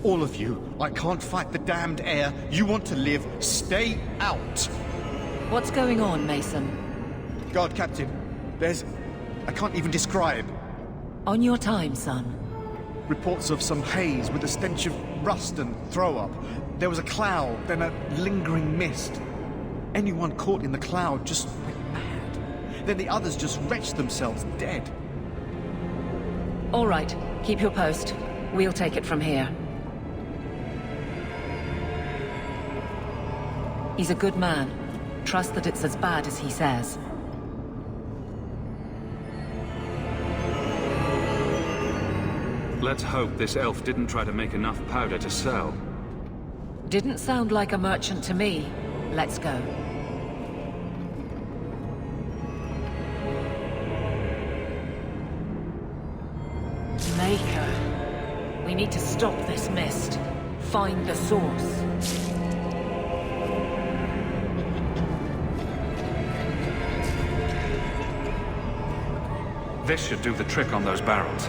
All of you, I can't fight the damned air. You want to live, stay out. What's going on, Mason? God, Captain, I can't even describe. On your time, son. Reports of some haze with a stench of rust and throw-up. There was a cloud, then a lingering mist. Anyone caught in the cloud just went mad. Then the others just wretched themselves dead. All right, keep your post. We'll take it from here. He's a good man. Trust that it's as bad as he says. Let's hope this elf didn't try to make enough powder to sell. Didn't sound like a merchant to me. Let's go. Maker. We need to stop this mist. Find the source. This should do the trick on those barrels.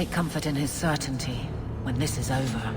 take comfort in his certainty when this is over.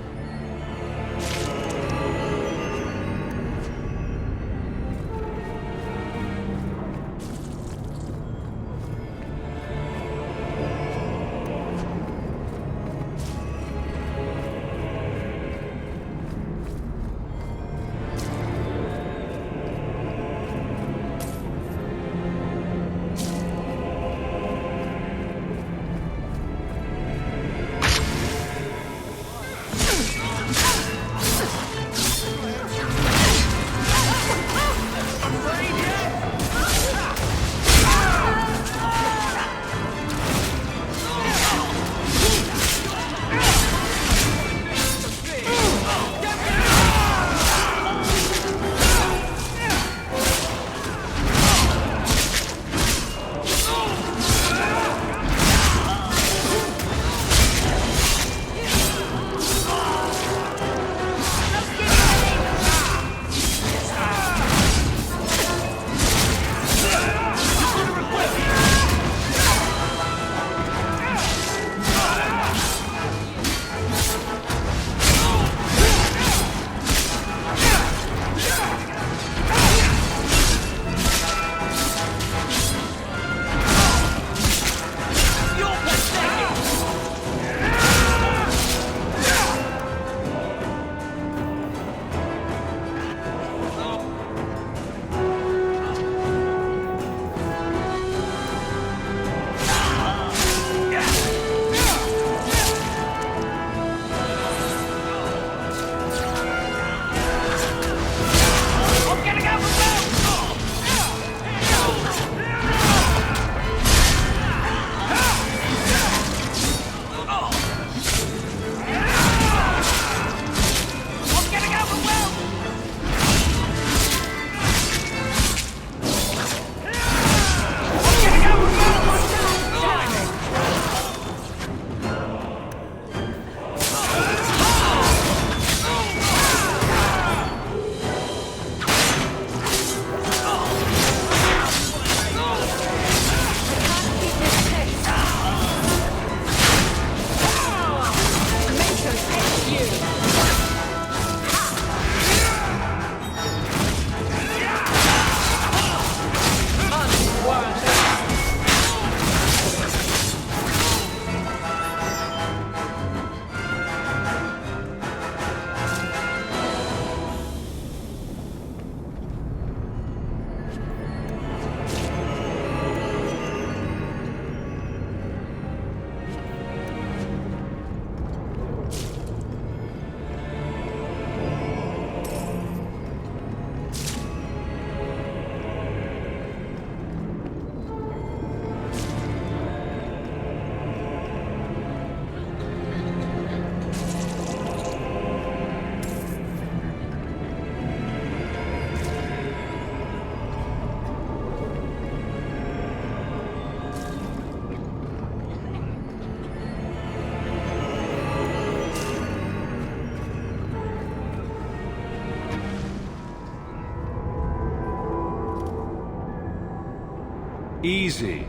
Easy.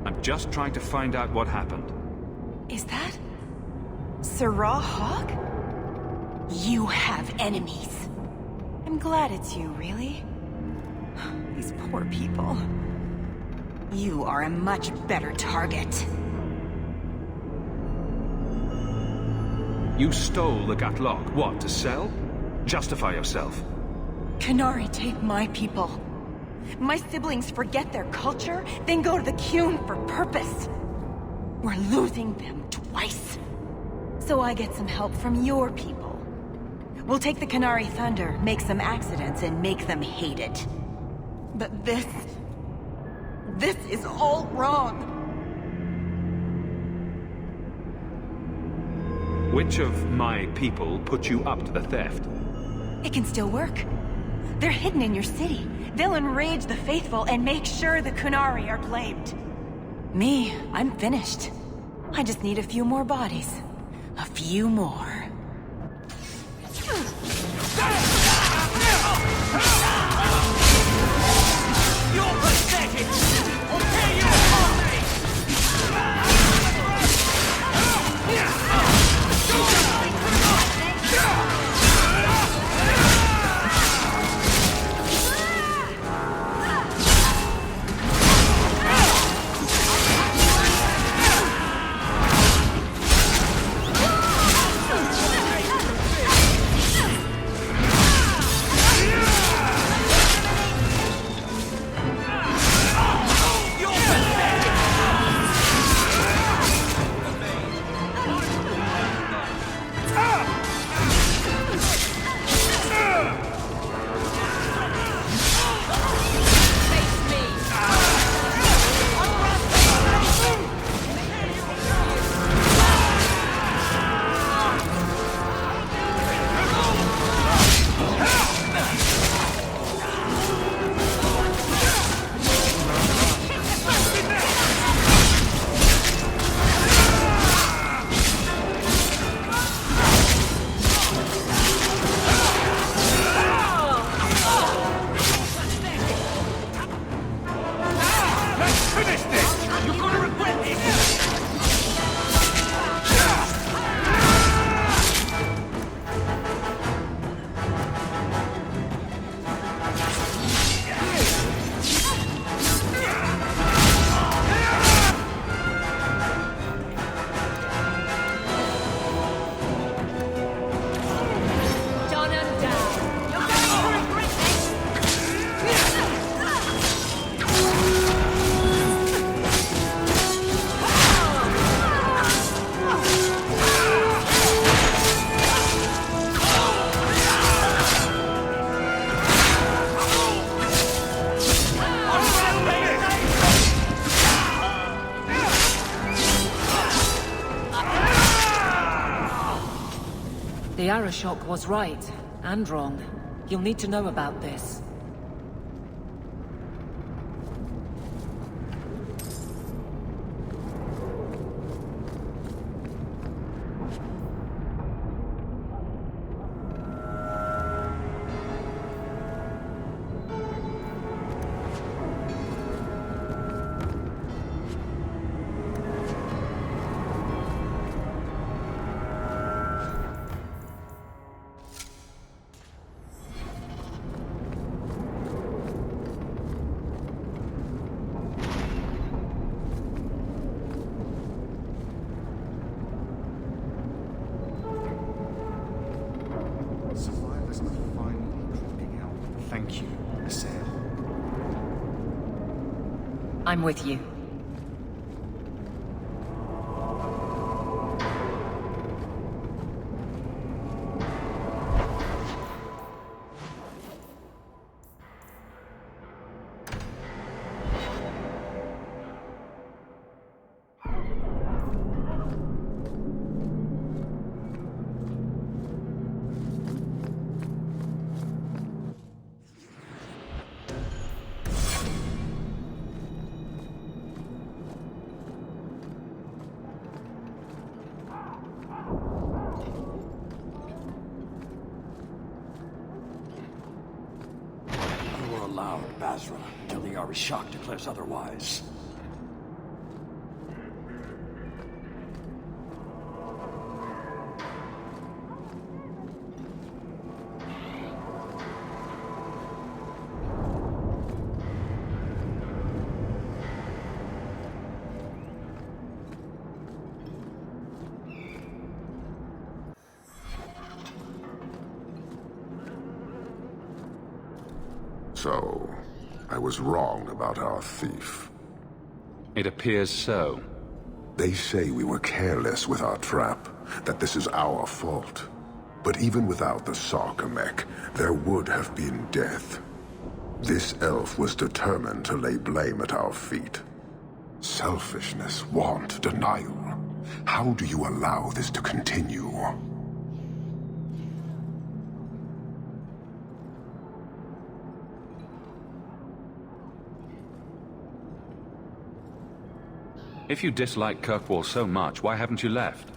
I'm just trying to find out what happened. Is that... Sirrah Hawk? You have enemies. I'm glad it's you, really. These poor people. You are a much better target. You stole the Gatlock. What, to sell? Justify yourself. Qunari take my people. My siblings forget their culture, then go to the Qun for purpose. We're losing them twice. So I get some help from your people. We'll take the Qunari thunder, make some accidents, and make them hate it. But this is all wrong. Which of my people put you up to the theft? It can still work. They're hidden in your city. They'll enrage the faithful and make sure the Qunari are blamed. Me, I'm finished. I just need a few more bodies. A few more. You're pathetic! I'll tear you apart! The Arashok was right, and wrong. You'll need to know about this. Survivors are finally dropping out. Thank you, Sarah. I'm with you. Allowed, Basra, until the Arishok declares otherwise. So, I was wrong about our thief. It appears so. They say we were careless with our trap, that this is our fault. But even without the Sarkamek, there would have been death. This elf was determined to lay blame at our feet. Selfishness, want, denial. How do you allow this to continue? If you dislike Kirkwall so much, why haven't you left?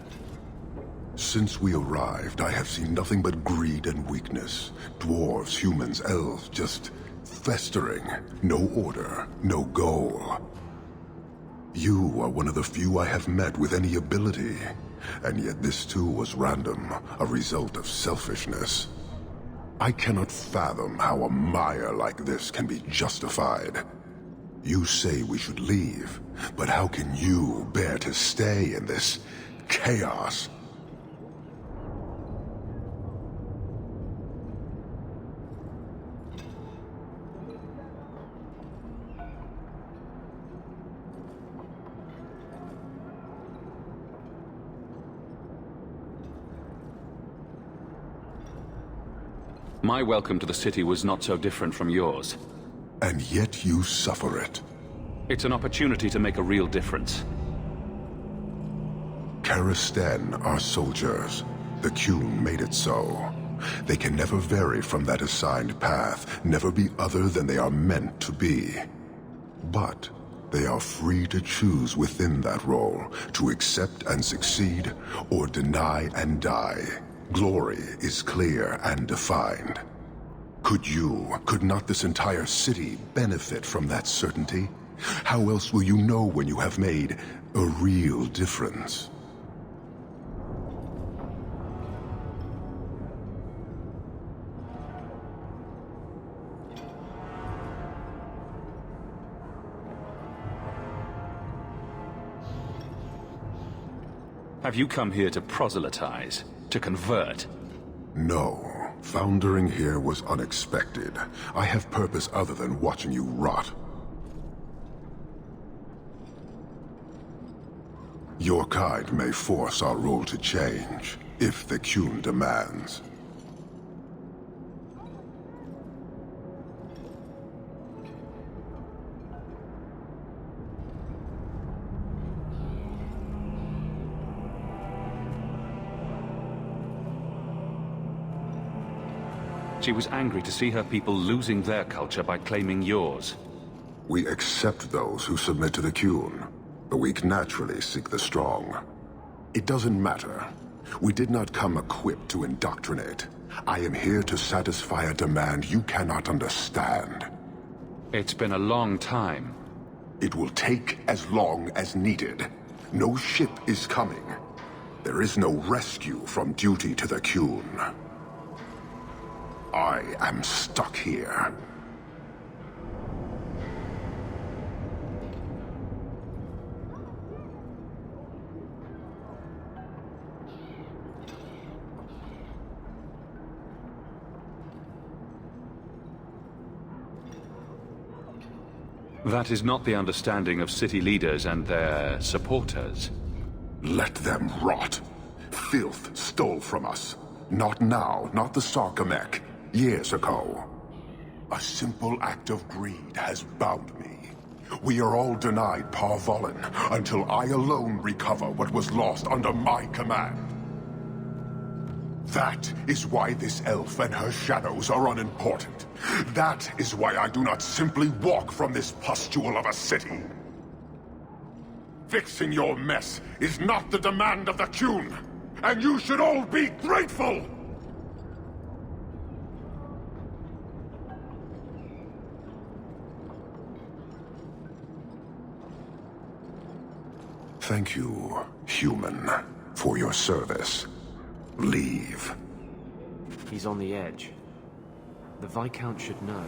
Since we arrived, I have seen nothing but greed and weakness. Dwarves, humans, elves, just festering. No order, no goal. You are one of the few I have met with any ability. And yet this too was random, a result of selfishness. I cannot fathom how a mire like this can be justified. You say we should leave, but how can you bear to stay in this chaos? My welcome to the city was not so different from yours. And yet you suffer it. It's an opportunity to make a real difference. Karastan are soldiers. The Qun made it so. They can never vary from that assigned path, never be other than they are meant to be. But they are free to choose within that role, to accept and succeed, or deny and die. Glory is clear and defined. Could not this entire city benefit from that certainty? How else will you know when you have made a real difference? Have you come here to proselytize? To convert? No. Foundering here was unexpected. I have purpose other than watching you rot. Your kind may force our role to change, if the Qun demands. She was angry to see her people losing their culture by claiming yours. We accept those who submit to the Qun. The weak naturally seek the strong. It doesn't matter. We did not come equipped to indoctrinate. I am here to satisfy a demand you cannot understand. It's been a long time. It will take as long as needed. No ship is coming. There is no rescue from duty to the Qun. I am stuck here. That is not the understanding of city leaders and their supporters. Let them rot. Filth stole from us. Not now, not the Sarkamek. Years ago. A simple act of greed has bound me. We are all denied Parvolin until I alone recover what was lost under my command. That is why this elf and her shadows are unimportant. That is why I do not simply walk from this pustule of a city. Fixing your mess is not the demand of the Qun, and you should all be grateful! Thank you, human, for your service. Leave. He's on the edge. The Viscount should know.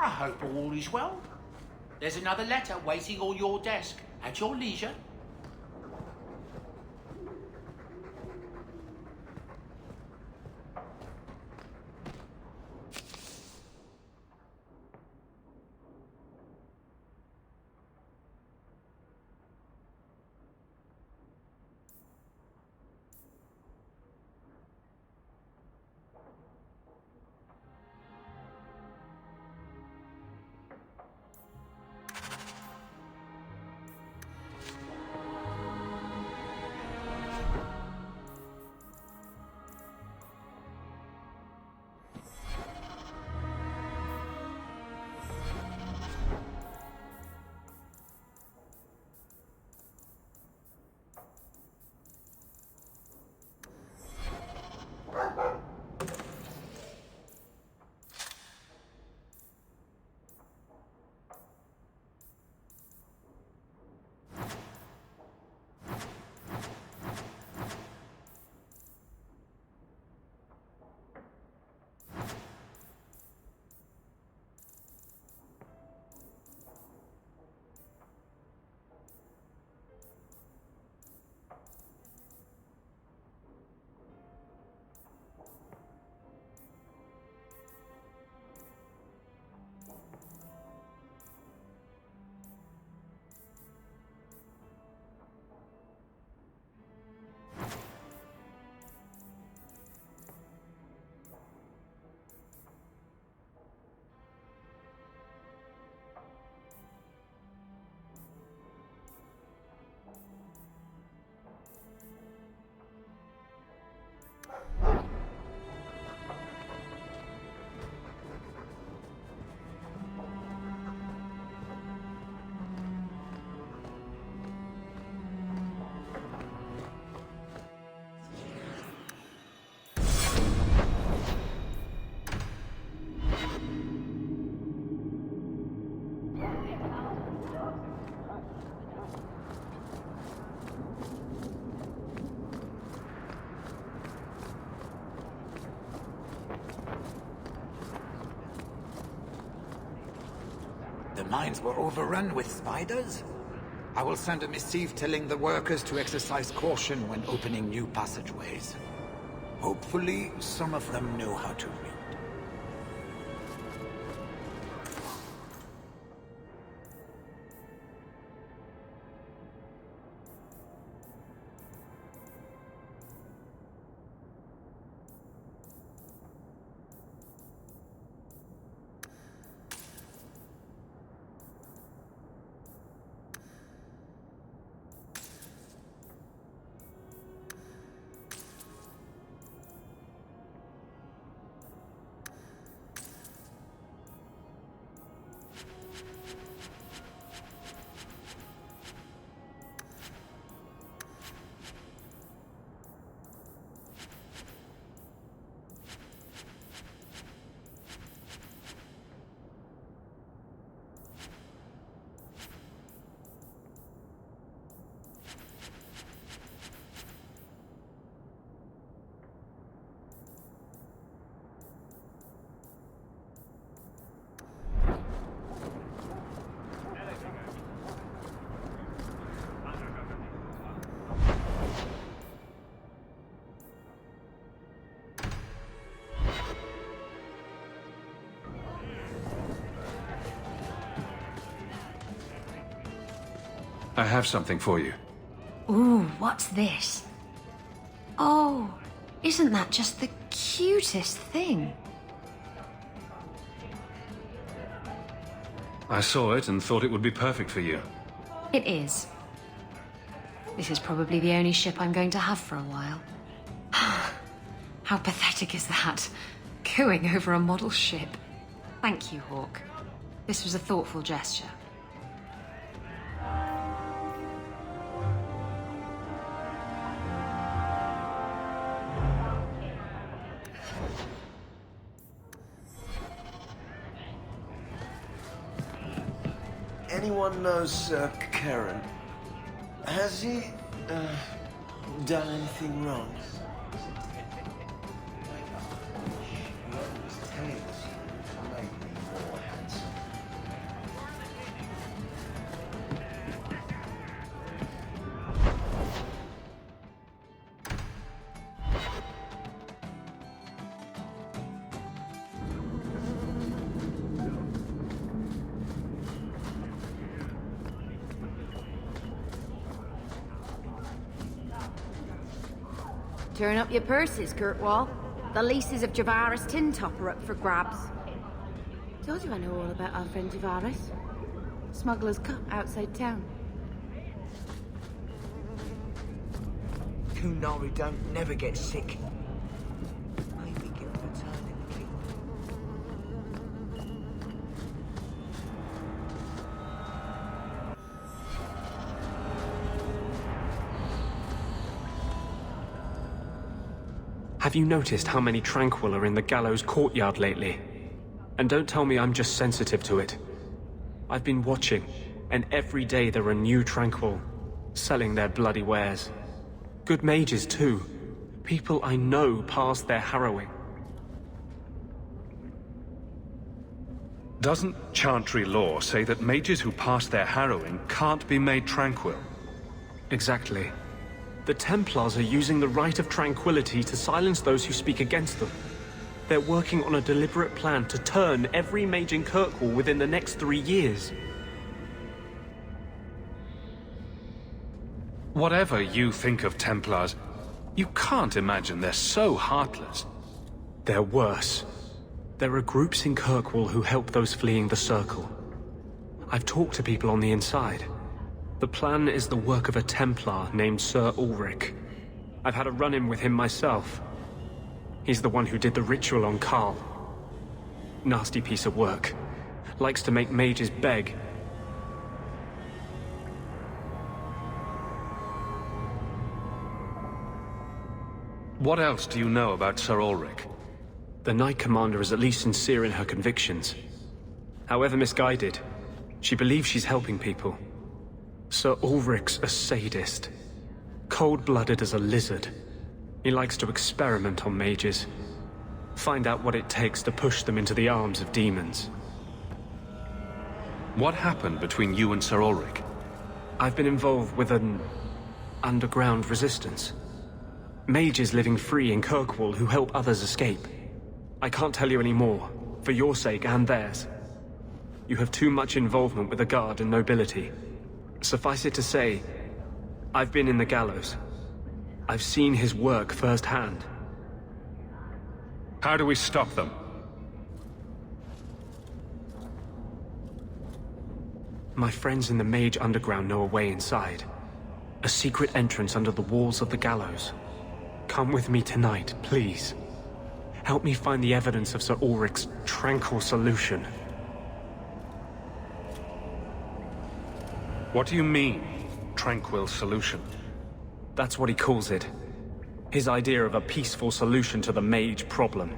I hope all is well. There's another letter waiting on your desk, at your leisure. The mines were overrun with spiders? I will send a missive telling the workers to exercise caution when opening new passageways. Hopefully, some of them know how to read. I have something for you. Ooh, what's this? Oh, isn't that just the cutest thing? I saw it and thought it would be perfect for you. It is. This is probably the only ship I'm going to have for a while. How pathetic is that? Cooing over a model ship. Thank you, Hawk. This was a thoughtful gesture. Anyone knows Sir Karen? Has he, done anything wrong? Turn up your purses, Kirkwall. The leases of Javaris Tin Top are up for grabs. Told you I know all about our friend Javaris. Smuggler's Cup outside town. Kunari don't never get sick. Maybe give him a turn in the kingdom. Have you noticed how many Tranquil are in the gallows courtyard lately? And don't tell me I'm just sensitive to it. I've been watching, and every day there are new Tranquil, selling their bloody wares. Good mages too. People I know past their harrowing. Doesn't Chantry law say that mages who pass their harrowing can't be made tranquil? Exactly. The Templars are using the right of tranquility to silence those who speak against them. They're working on a deliberate plan to turn every mage in Kirkwall within the next 3 years. Whatever you think of Templars, you can't imagine they're so heartless. They're worse. There are groups in Kirkwall who help those fleeing the Circle. I've talked to people on the inside. The plan is the work of a Templar named Sir Ulrich. I've had a run-in with him myself. He's the one who did the ritual on Carl. Nasty piece of work. Likes to make mages beg. What else do you know about Sir Ulrich? The Knight Commander is at least sincere in her convictions. However misguided, she believes she's helping people. Sir Ulrich's a sadist. Cold-blooded as a lizard. He likes to experiment on mages. Find out what it takes to push them into the arms of demons. What happened between you and Sir Ulrich? I've been involved with an underground resistance. Mages living free in Kirkwall who help others escape. I can't tell you any more, for your sake and theirs. You have too much involvement with the Guard and nobility. Suffice it to say, I've been in the gallows. I've seen his work firsthand. How do we stop them? My friends in the Mage Underground know a way inside. A secret entrance under the walls of the gallows. Come with me tonight, please. Help me find the evidence of Sir Ulrich's tranquil solution. What do you mean, tranquil solution? That's what he calls it. His idea of a peaceful solution to the mage problem.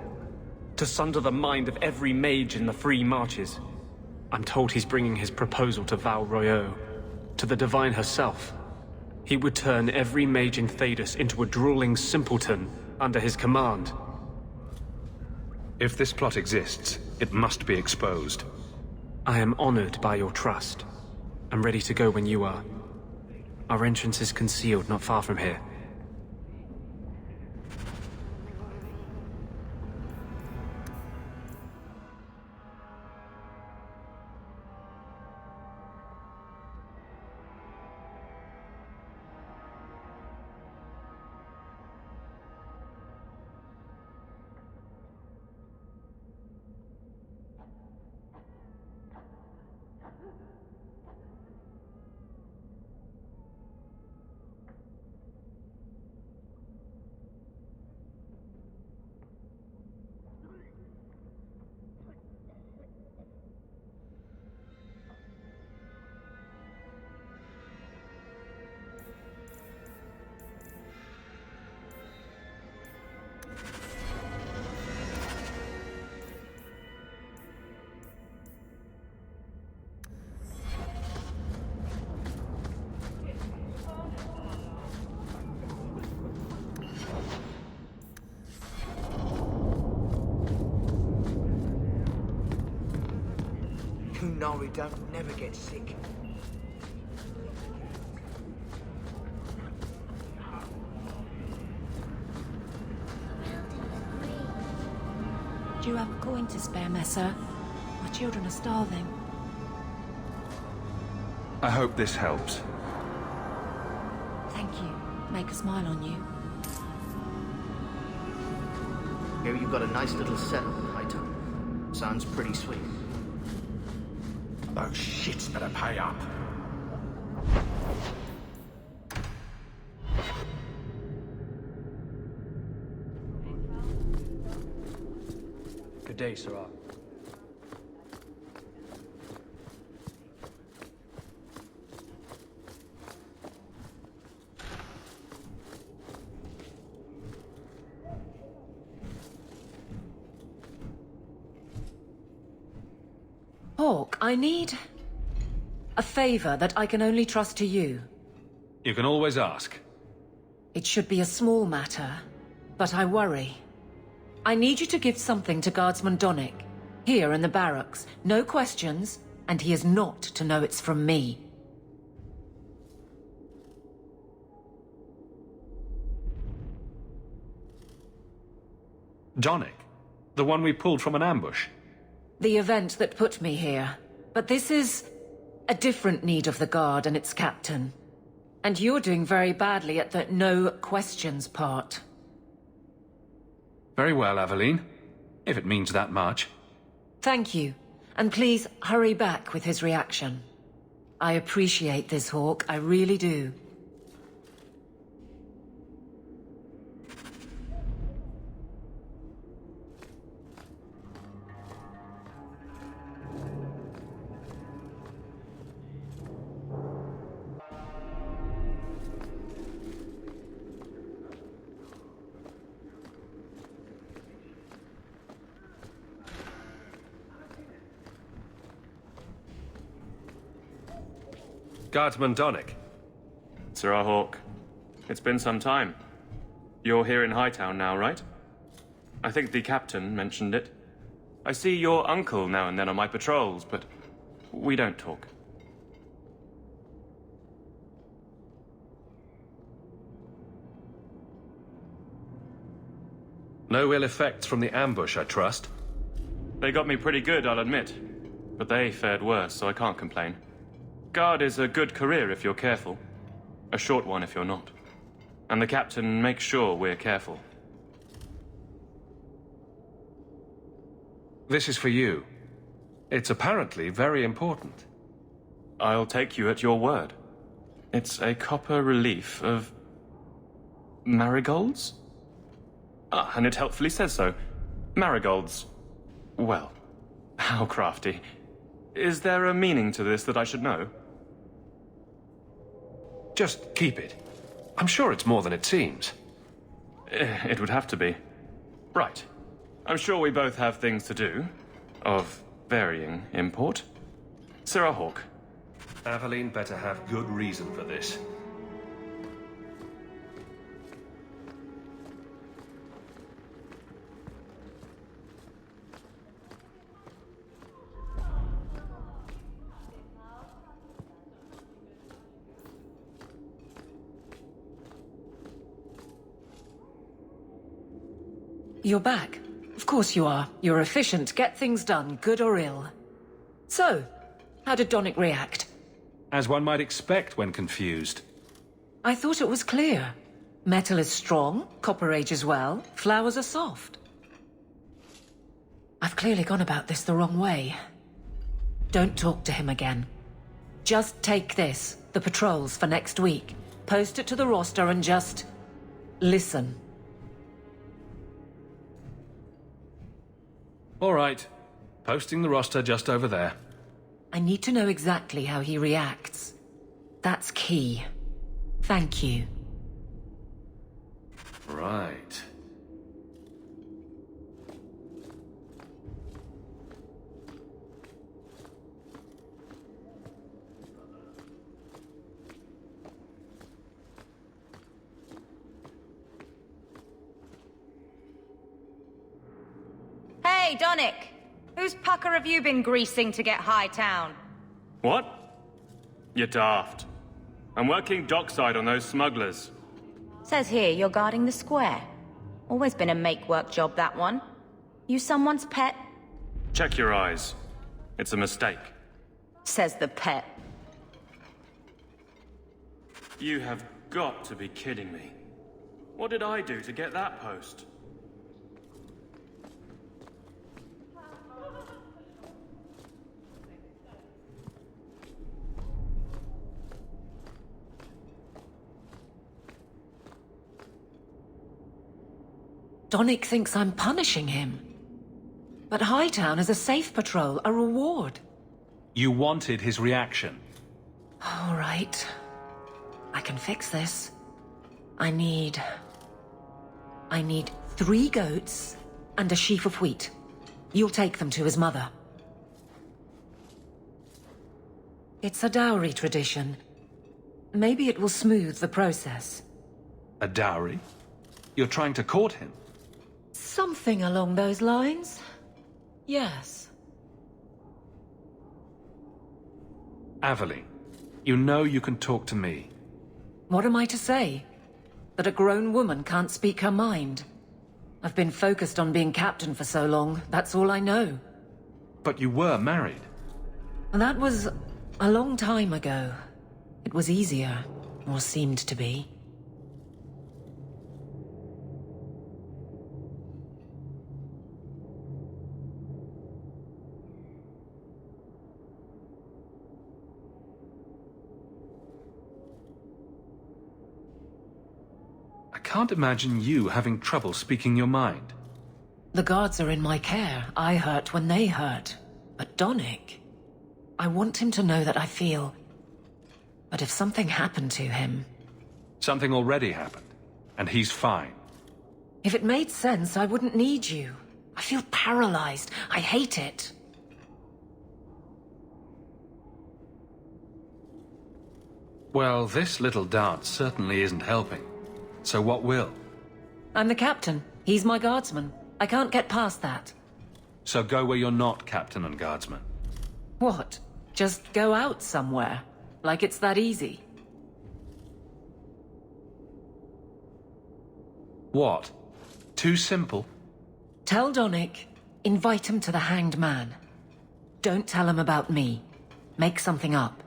To sunder the mind of every mage in the free marches. I'm told he's bringing his proposal to Val Royeaux, to the Divine herself. He would turn every mage in Thedas into a drooling simpleton under his command. If this plot exists, it must be exposed. I am honored by your trust. I'm ready to go when you are. Our entrance is concealed not far from here. Nori don't never get sick. Do you have a coin to spare, Messer? My children are starving. I hope this helps. Thank you. Make a smile on you. Here you've got a nice little setup in Hightown. Sounds pretty sweet. Those shits better pay up. Good day, Sirrah. Hawk, I need a favor that I can only trust to you. You can always ask. It should be a small matter, but I worry. I need you to give something to Guardsman Donnick, here in the barracks. No questions, and he is not to know it's from me. Donnick? The one we pulled from an ambush? The event that put me here. But this is a different need of the Guard and its captain. And you're doing very badly at the no questions part. Very well, Aveline. If it means that much. Thank you. And please, hurry back with his reaction. I appreciate this, Hawk. I really do. Guardsman Donnick. Sirrah Hawk, it's been some time. You're here in Hightown now, right? I think the captain mentioned it. I see your uncle now and then on my patrols, but we don't talk. No ill effects from the ambush, I trust? They got me pretty good, I'll admit. But they fared worse, so I can't complain. Guard is a good career if you're careful. A short one if you're not. And the captain makes sure we're careful. This is for you. It's apparently very important. I'll take you at your word. It's a copper relief of... marigolds? Ah, and it helpfully says so. Marigolds. Well, how crafty. Is there a meaning to this that I should know? Just keep it. I'm sure it's more than it seems. It would have to be. Right. I'm sure we both have things to do. Of varying import. Sirrah Hawk. Aveline better have good reason for this. You're back. Of course you are. You're efficient, get things done, good or ill. So, how did Donick react? As one might expect when confused. I thought it was clear. Metal is strong, copper ages well, flowers are soft. I've clearly gone about this the wrong way. Don't talk to him again. Just take this, the patrols for next week. Post it to the roster and just... listen. All right. Posting the roster just over there. I need to know exactly how he reacts. That's key. Thank you. Right. Hey, Donick! Whose pucker have you been greasing to get Hightown? What? You're daft. I'm working dockside on those smugglers. Says here you're guarding the square. Always been a make-work job, that one. You someone's pet? Check your eyes. It's a mistake. Says the pet. You have got to be kidding me. What did I do to get that post? Donick thinks I'm punishing him. But Hightown is a safe patrol, a reward. You wanted his reaction. All right. I can fix this. I need 3 goats and a sheaf of wheat. You'll take them to his mother. It's a dowry tradition. Maybe it will smooth the process. A dowry? You're trying to court him? Something along those lines. Yes. Aveline, you know you can talk to me. What am I to say? That a grown woman can't speak her mind? I've been focused on being captain for so long, that's all I know. But you were married. And that was a long time ago. It was easier, or seemed to be. I can't imagine you having trouble speaking your mind. The guards are in my care. I hurt when they hurt. But Donick... I want him to know that I feel... But if something happened to him... Something already happened, and he's fine. If it made sense, I wouldn't need you. I feel paralyzed. I hate it. Well, this little dance certainly isn't helping. So what will? I'm the captain. He's my guardsman. I can't get past that. So go where you're not captain and guardsman. What? Just go out somewhere, like it's that easy. What? Too simple? Tell Donick, invite him to the Hanged Man. Don't tell him about me. Make something up.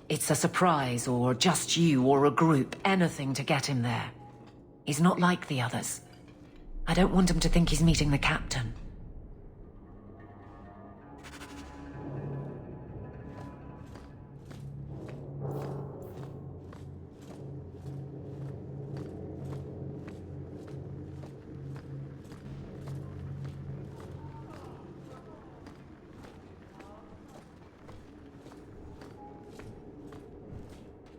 It's a surprise, or just you, or a group, anything to get him there. He's not like the others. I don't want him to think he's meeting the captain.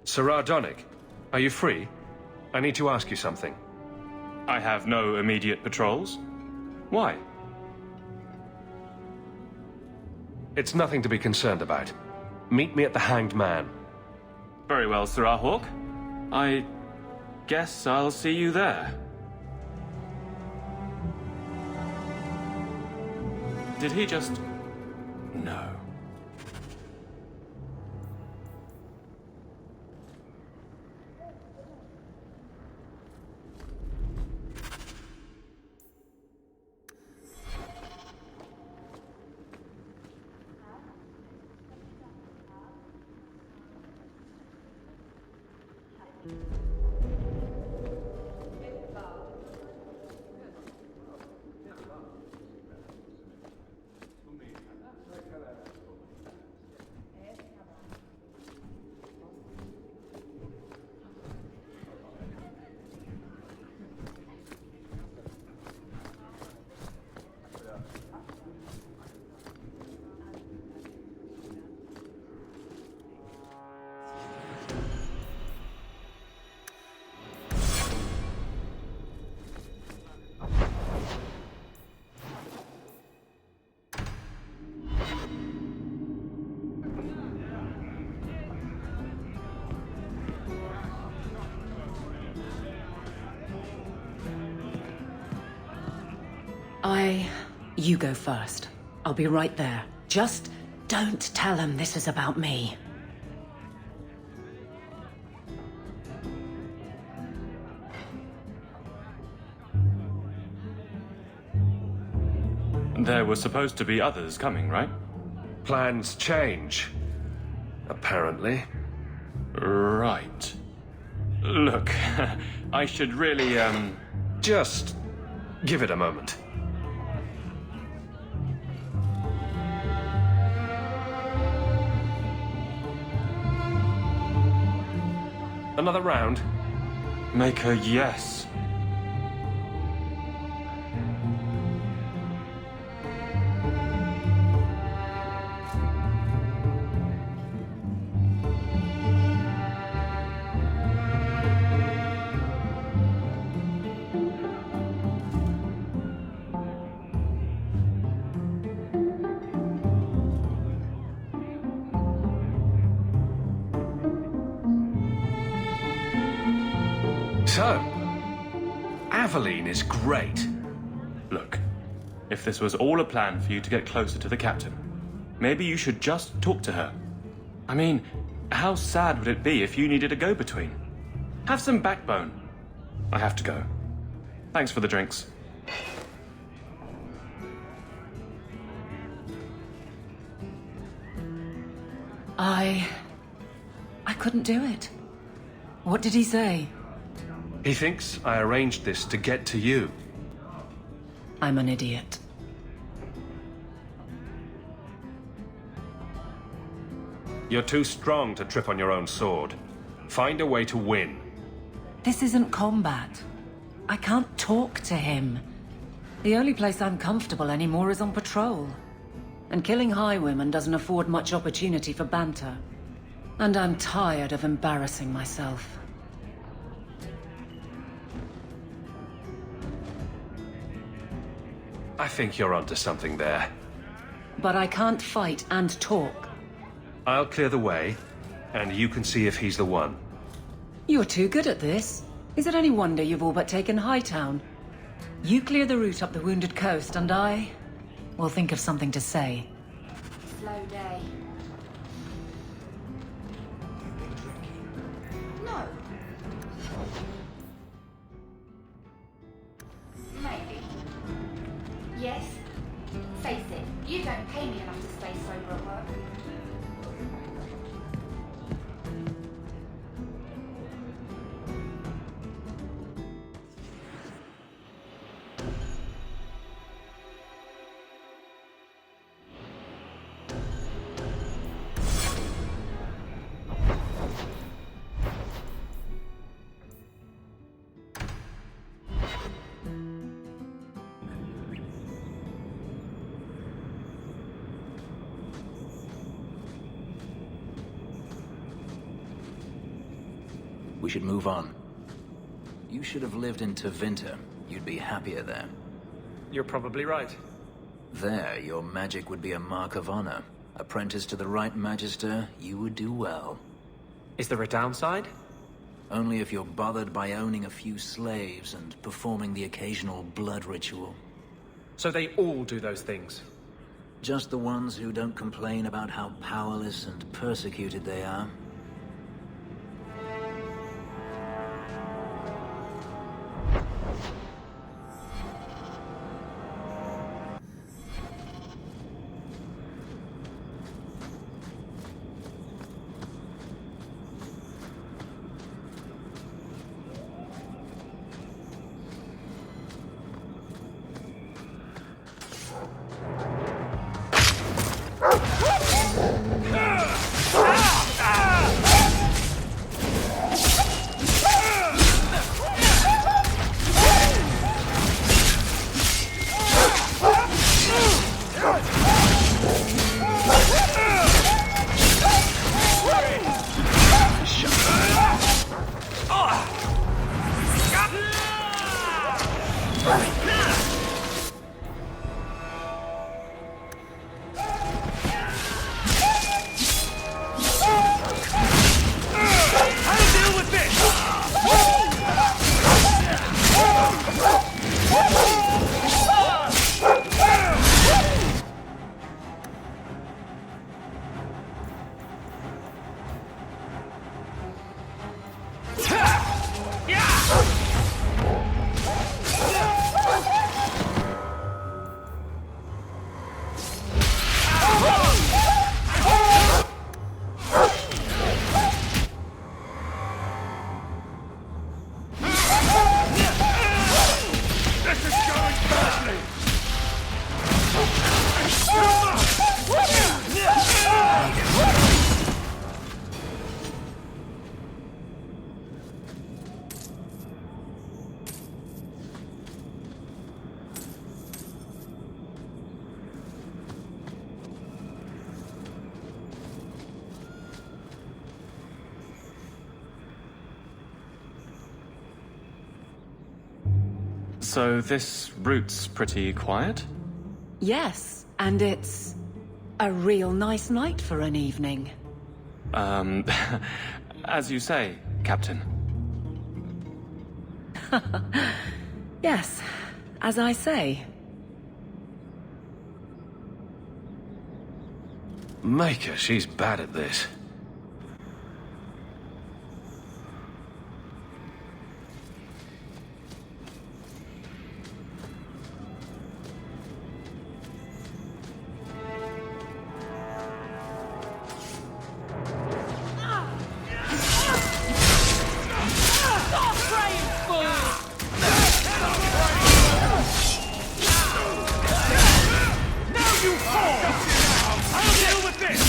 Sirrah Donick, are you free? I need to ask you something. I have no immediate patrols. Why? It's nothing to be concerned about. Meet me at the Hanged Man. Very well, Sirrah Hawk. I guess I'll see you there. Did he just... No. You go first. I'll be right there. Just don't tell him this is about me. There were supposed to be others coming, right? Plans change. Apparently. Right. Look, I should really, Just give it a moment. Another round? Make a yes. So, Aveline is great. Look, if this was all a plan for you to get closer to the captain, maybe you should just talk to her. I mean, how sad would it be if you needed a go-between? Have some backbone. I have to go. Thanks for the drinks. I couldn't do it. What did he say? He thinks I arranged this to get to you. I'm an idiot. You're too strong to trip on your own sword. Find a way to win. This isn't combat. I can't talk to him. The only place I'm comfortable anymore is on patrol. And killing highwaymen doesn't afford much opportunity for banter. And I'm tired of embarrassing myself. I think you're onto something there. But I can't fight and talk. I'll clear the way, and you can see if he's the one. You're too good at this. Is it any wonder you've all but taken Hightown? You clear the route up the Wounded Coast, and I will think of something to say. Slow day. we should move on. You should have lived in Tevinter. You'd be happier there. You're probably right. There, your magic would be a mark of honor. Apprentice to the right magister, you would do well. Is there a downside? Only if you're bothered by owning a few slaves and performing the occasional blood ritual. So they all do those things? Just the ones who don't complain about how powerless and persecuted they are. So this route's pretty quiet? Yes, and it's a real nice night for an evening. As you say, Captain. Yes, as I say. Maker, she's bad at this. I'll deal with this!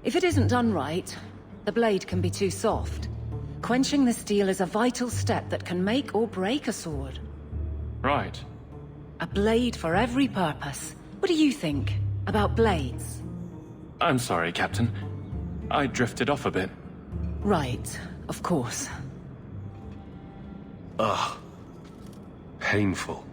If it isn't done right, the blade can be too soft. Quenching the steel is a vital step that can make or break a sword. Right. A blade for every purpose. What do you think about blades? I'm sorry, Captain. I drifted off a bit. Right, of course. Ugh. Painful.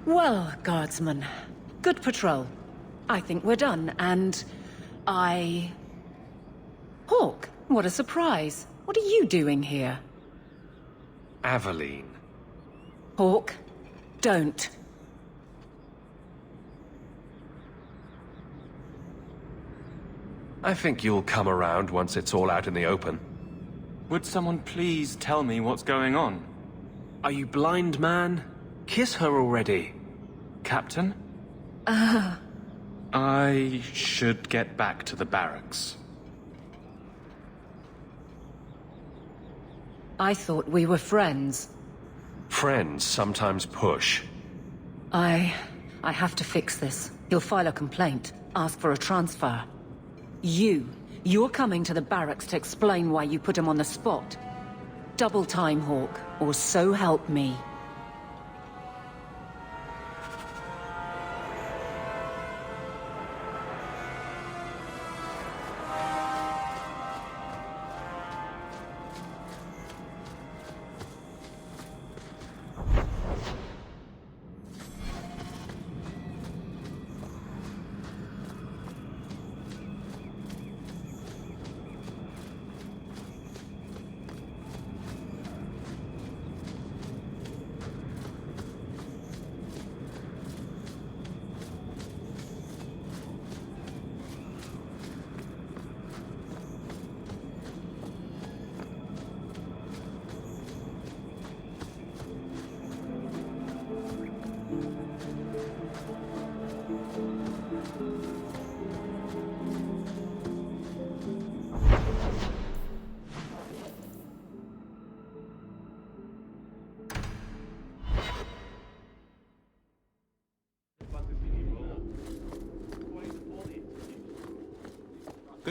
Well, guardsman, good patrol. I think we're done, and Hawk, what a surprise. What are you doing here? Aveline. Hawk, don't. I think you'll come around once it's all out in the open. Would someone please tell me what's going on? Are you blind, man? Kiss her already. Captain? I should get back to the barracks. I thought we were friends. Friends sometimes push. I have to fix this. He'll file a complaint, ask for a transfer. You're coming to the barracks to explain why you put him on the spot. Double time, Hawk, or so help me.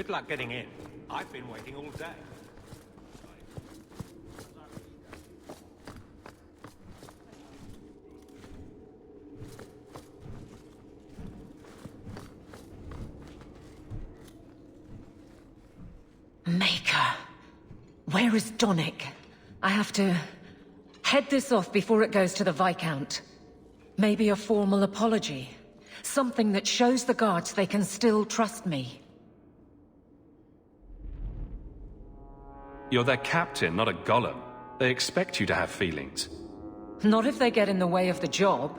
Good luck getting in. I've been waiting all day. Maker. Where is Donick? I have to head this off before it goes to the Viscount. Maybe a formal apology. Something that shows the guards they can still trust me. You're their captain, not a golem. They expect you to have feelings. Not if they get in the way of the job.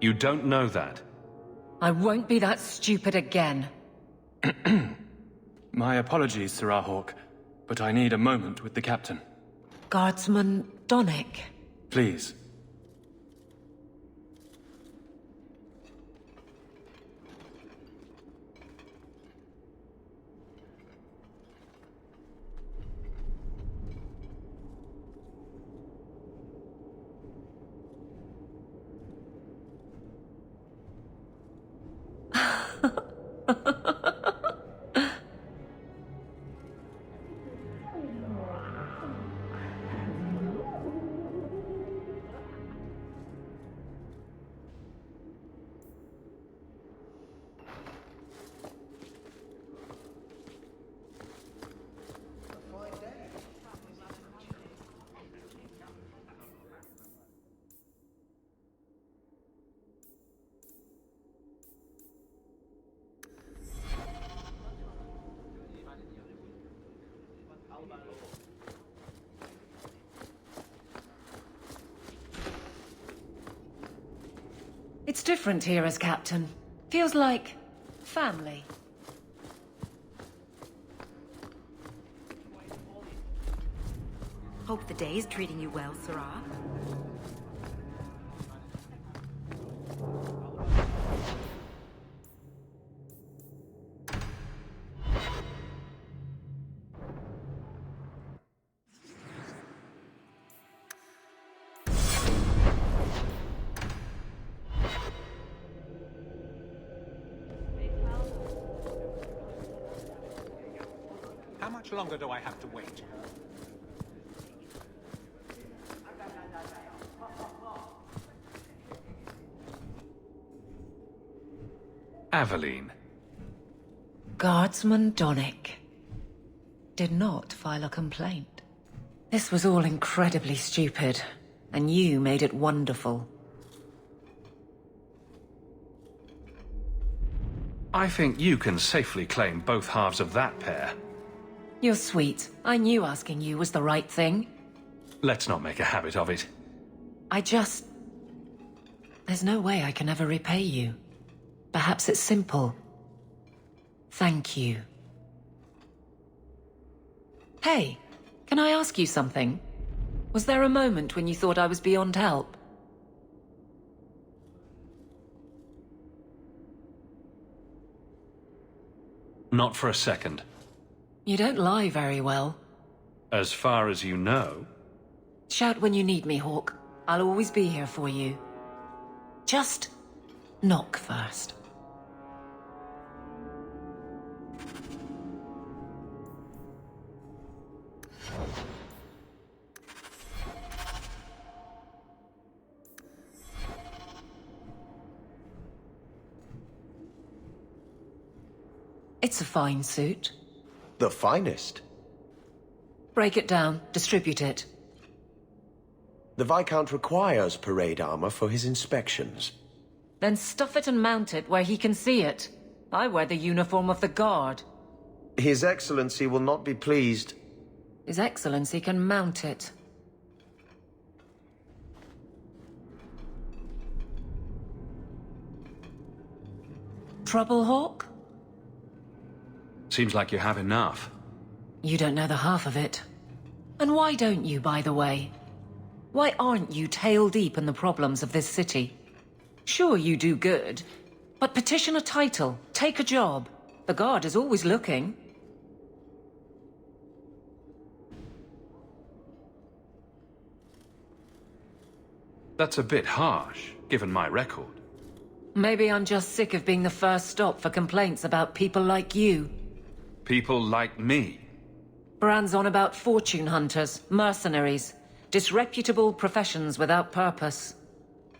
You don't know that. I won't be that stupid again. My apologies, Sir Hawk, but I need a moment with the captain. Guardsman Donick. Please. It's different here as captain. Feels like family. Hope the day is treating you well, Sirrah. How much longer do I have to wait? Aveline. Guardsman Donick did not file a complaint. This was all incredibly stupid, and you made it wonderful. I think you can safely claim both halves of that pair. You're sweet. I knew asking you was the right thing. Let's not make a habit of it. There's no way I can ever repay you. Perhaps it's simple. Thank you. Hey, can I ask you something? Was there a moment when you thought I was beyond help? Not for a second. You don't lie very well. As far as you know. Shout when you need me, Hawk. I'll always be here for you. Just knock first. It's a fine suit. The finest. Break it down, distribute it. The Viscount requires parade armor for his inspections. Then stuff it and mount it where he can see it. I wear the uniform of the Guard. His Excellency will not be pleased. His Excellency can mount it. Trouble, Hawk? Seems like you have enough. You don't know the half of it. And why don't you, by the way? Why aren't you tail deep in the problems of this city? Sure, you do good, but petition a title, take a job. The Guard is always looking. That's a bit harsh, given my record. Maybe I'm just sick of being the first stop for complaints about people like you. People like me. Bran's on about fortune hunters, mercenaries, disreputable professions without purpose.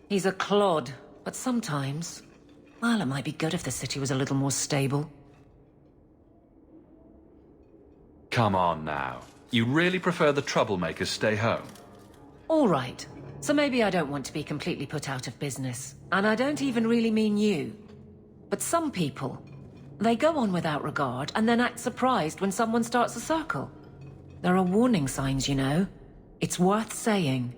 He's a clod, but sometimes, well, it might be good if the city was a little more stable. Come on now. You really prefer the troublemakers stay home? All right. So maybe I don't want to be completely put out of business. And I don't even really mean you. But some people, they go on without regard and then act surprised when someone starts a circle. There are warning signs, you know. It's worth saying.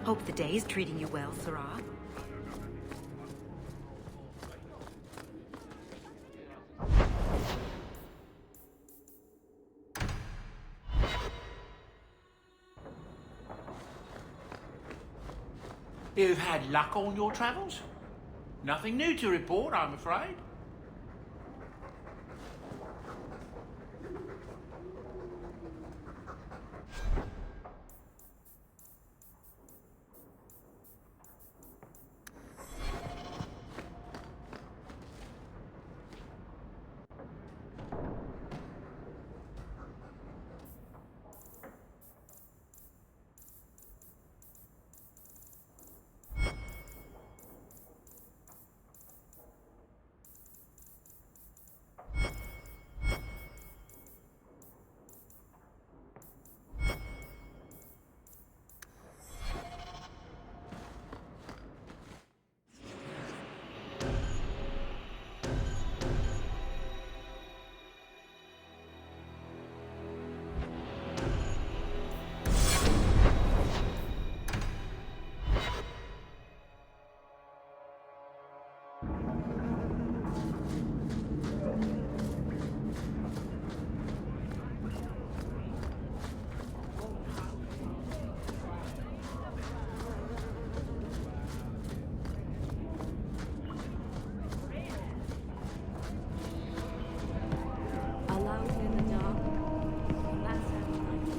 Hope the day is treating you well, Sirrah. You've had luck on your travels? Nothing new to report, I'm afraid.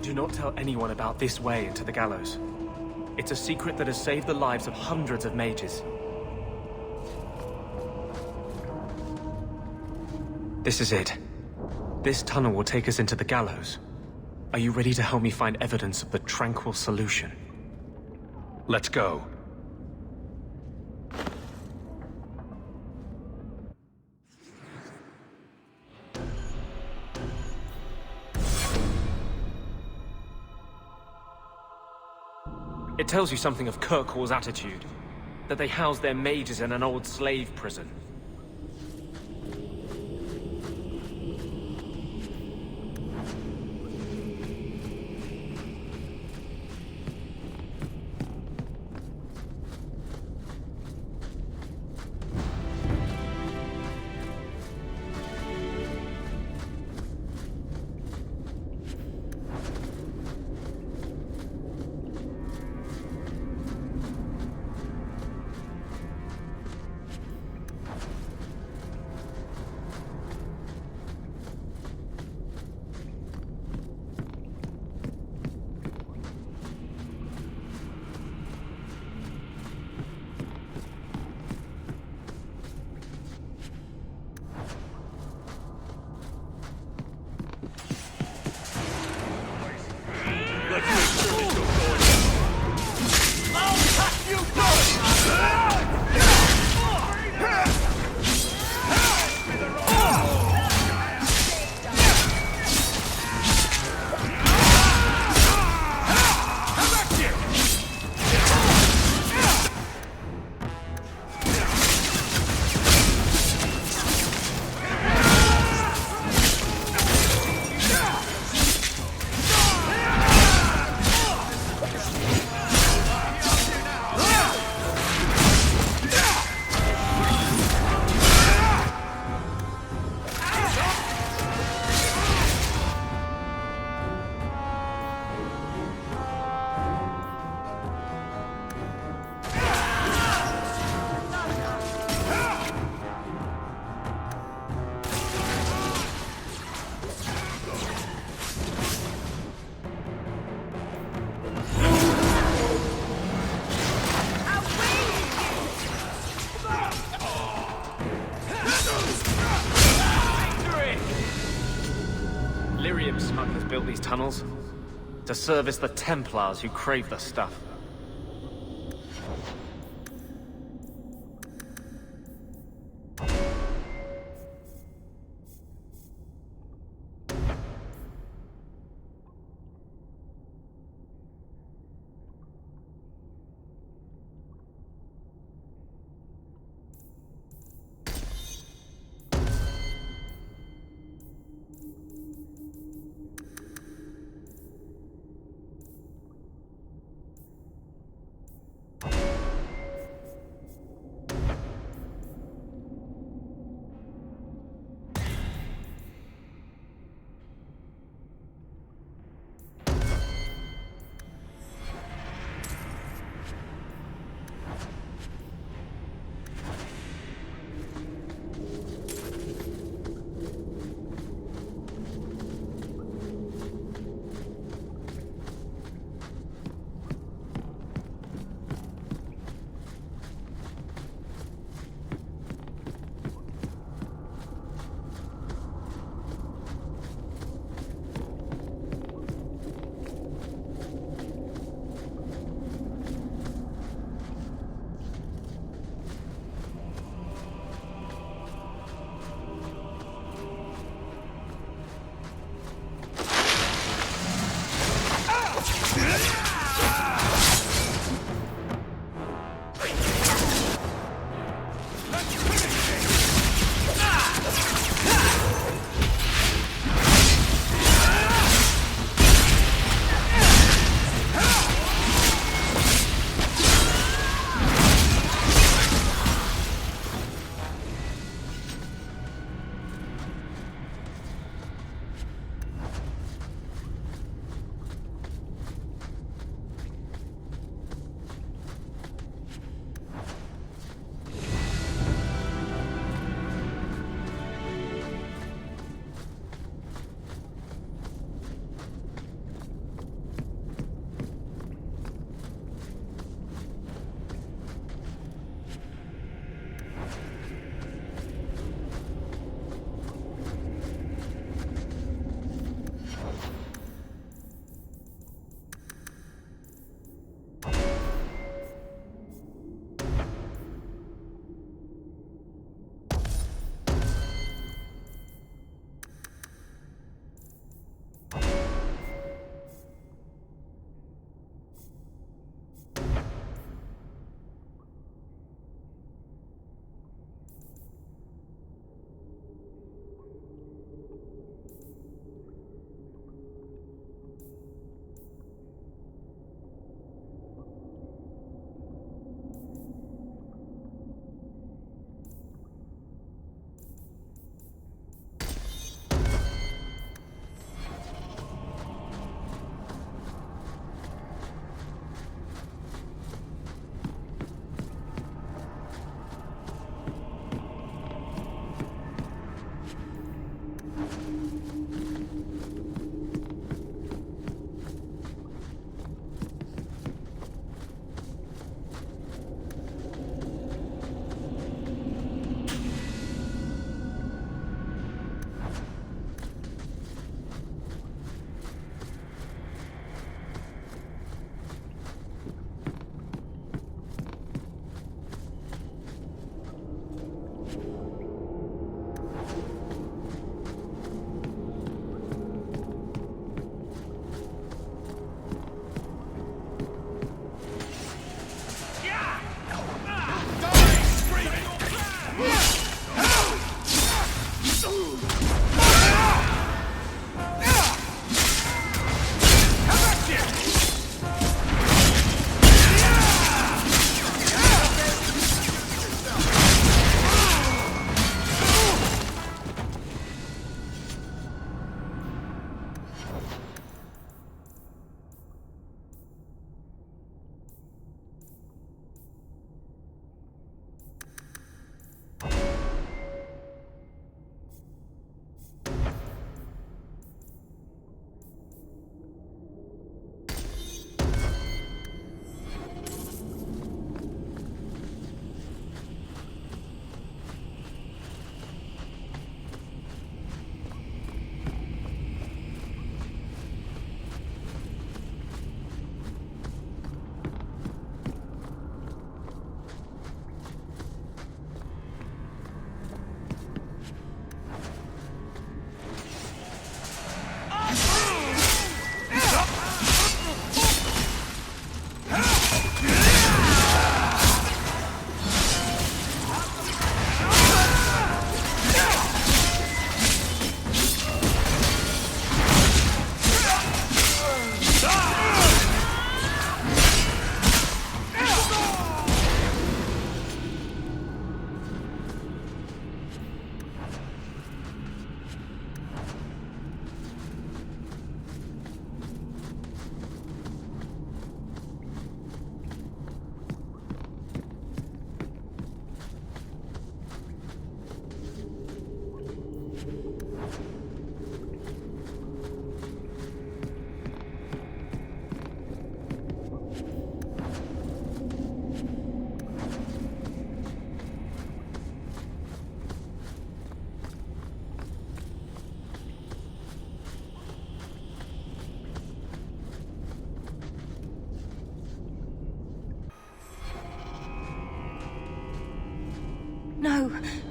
Do not tell anyone about this way into the gallows. It's a secret that has saved the lives of hundreds of mages. This is it. This tunnel will take us into the gallows. Are you ready to help me find evidence of the tranquil solution? Let's go. It tells you something of Kirkwall's attitude. That they house their mages in an old slave prison. Lyrium smugglers built these tunnels to service the Templars who crave the stuff.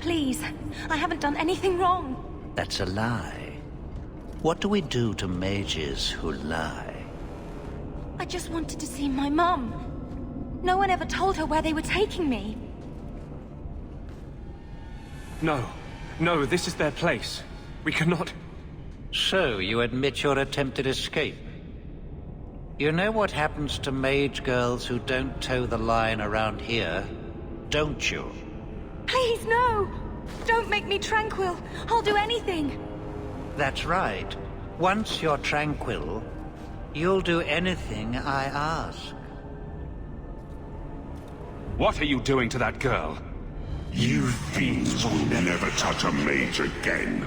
please. I haven't done anything wrong. That's a lie. What do we do to mages who lie? I just wanted to see my mum. No one ever told her where they were taking me. No. No, this is their place. We cannot... So, you admit your attempted escape? You know what happens to mage girls who don't toe the line around here, don't you? Please, no! Don't make me tranquil. I'll do anything. That's right. Once you're tranquil, you'll do anything I ask. What are you doing to that girl? You fiends will never touch a mage again.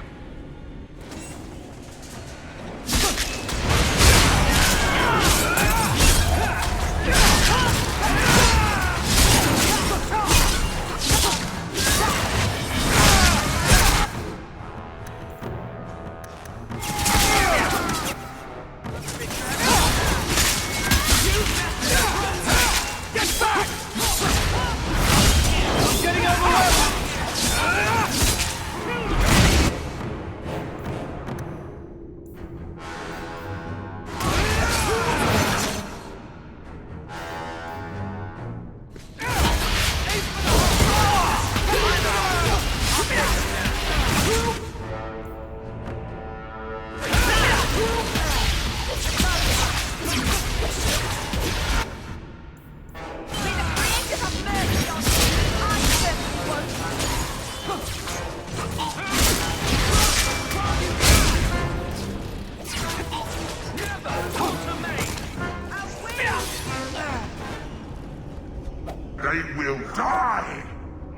They will die!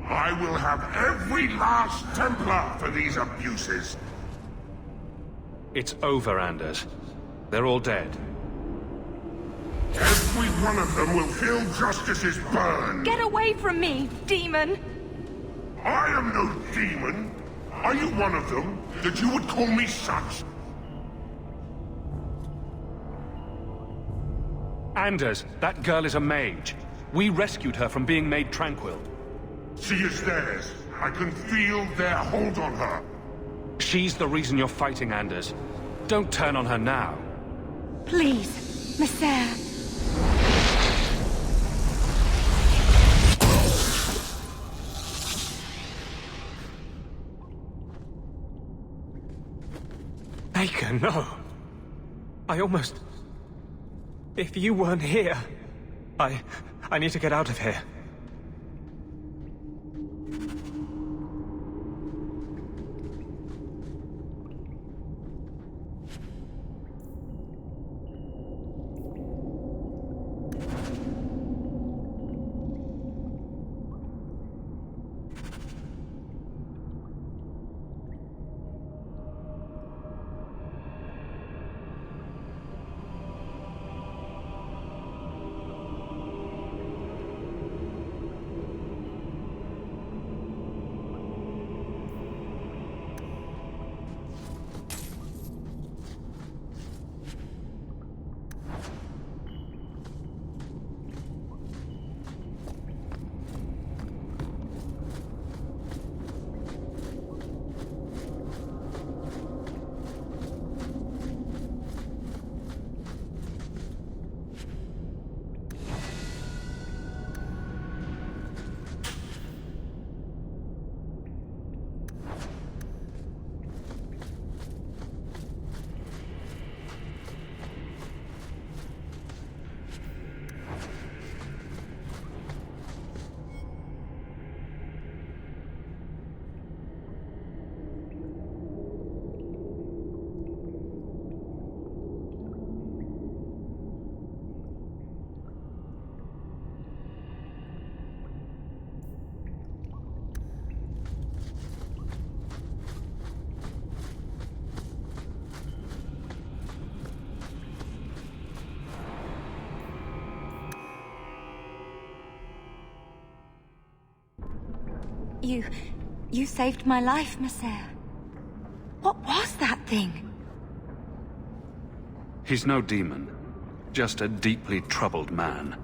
I will have every last Templar for these abuses! It's over, Anders. They're all dead. Every one of them will feel justice's burn! Get away from me, demon! I am no demon! Are you one of them, that you would call me such? Anders, that girl is a mage. We rescued her from being made tranquil. She is theirs. I can feel their hold on her. She's the reason you're fighting, Anders. Don't turn on her now. Please, Monsieur. Baker, no. I almost... If you weren't here... I need to get out of here. You saved my life, Monsieur. What was that thing? He's no demon. Just a deeply troubled man.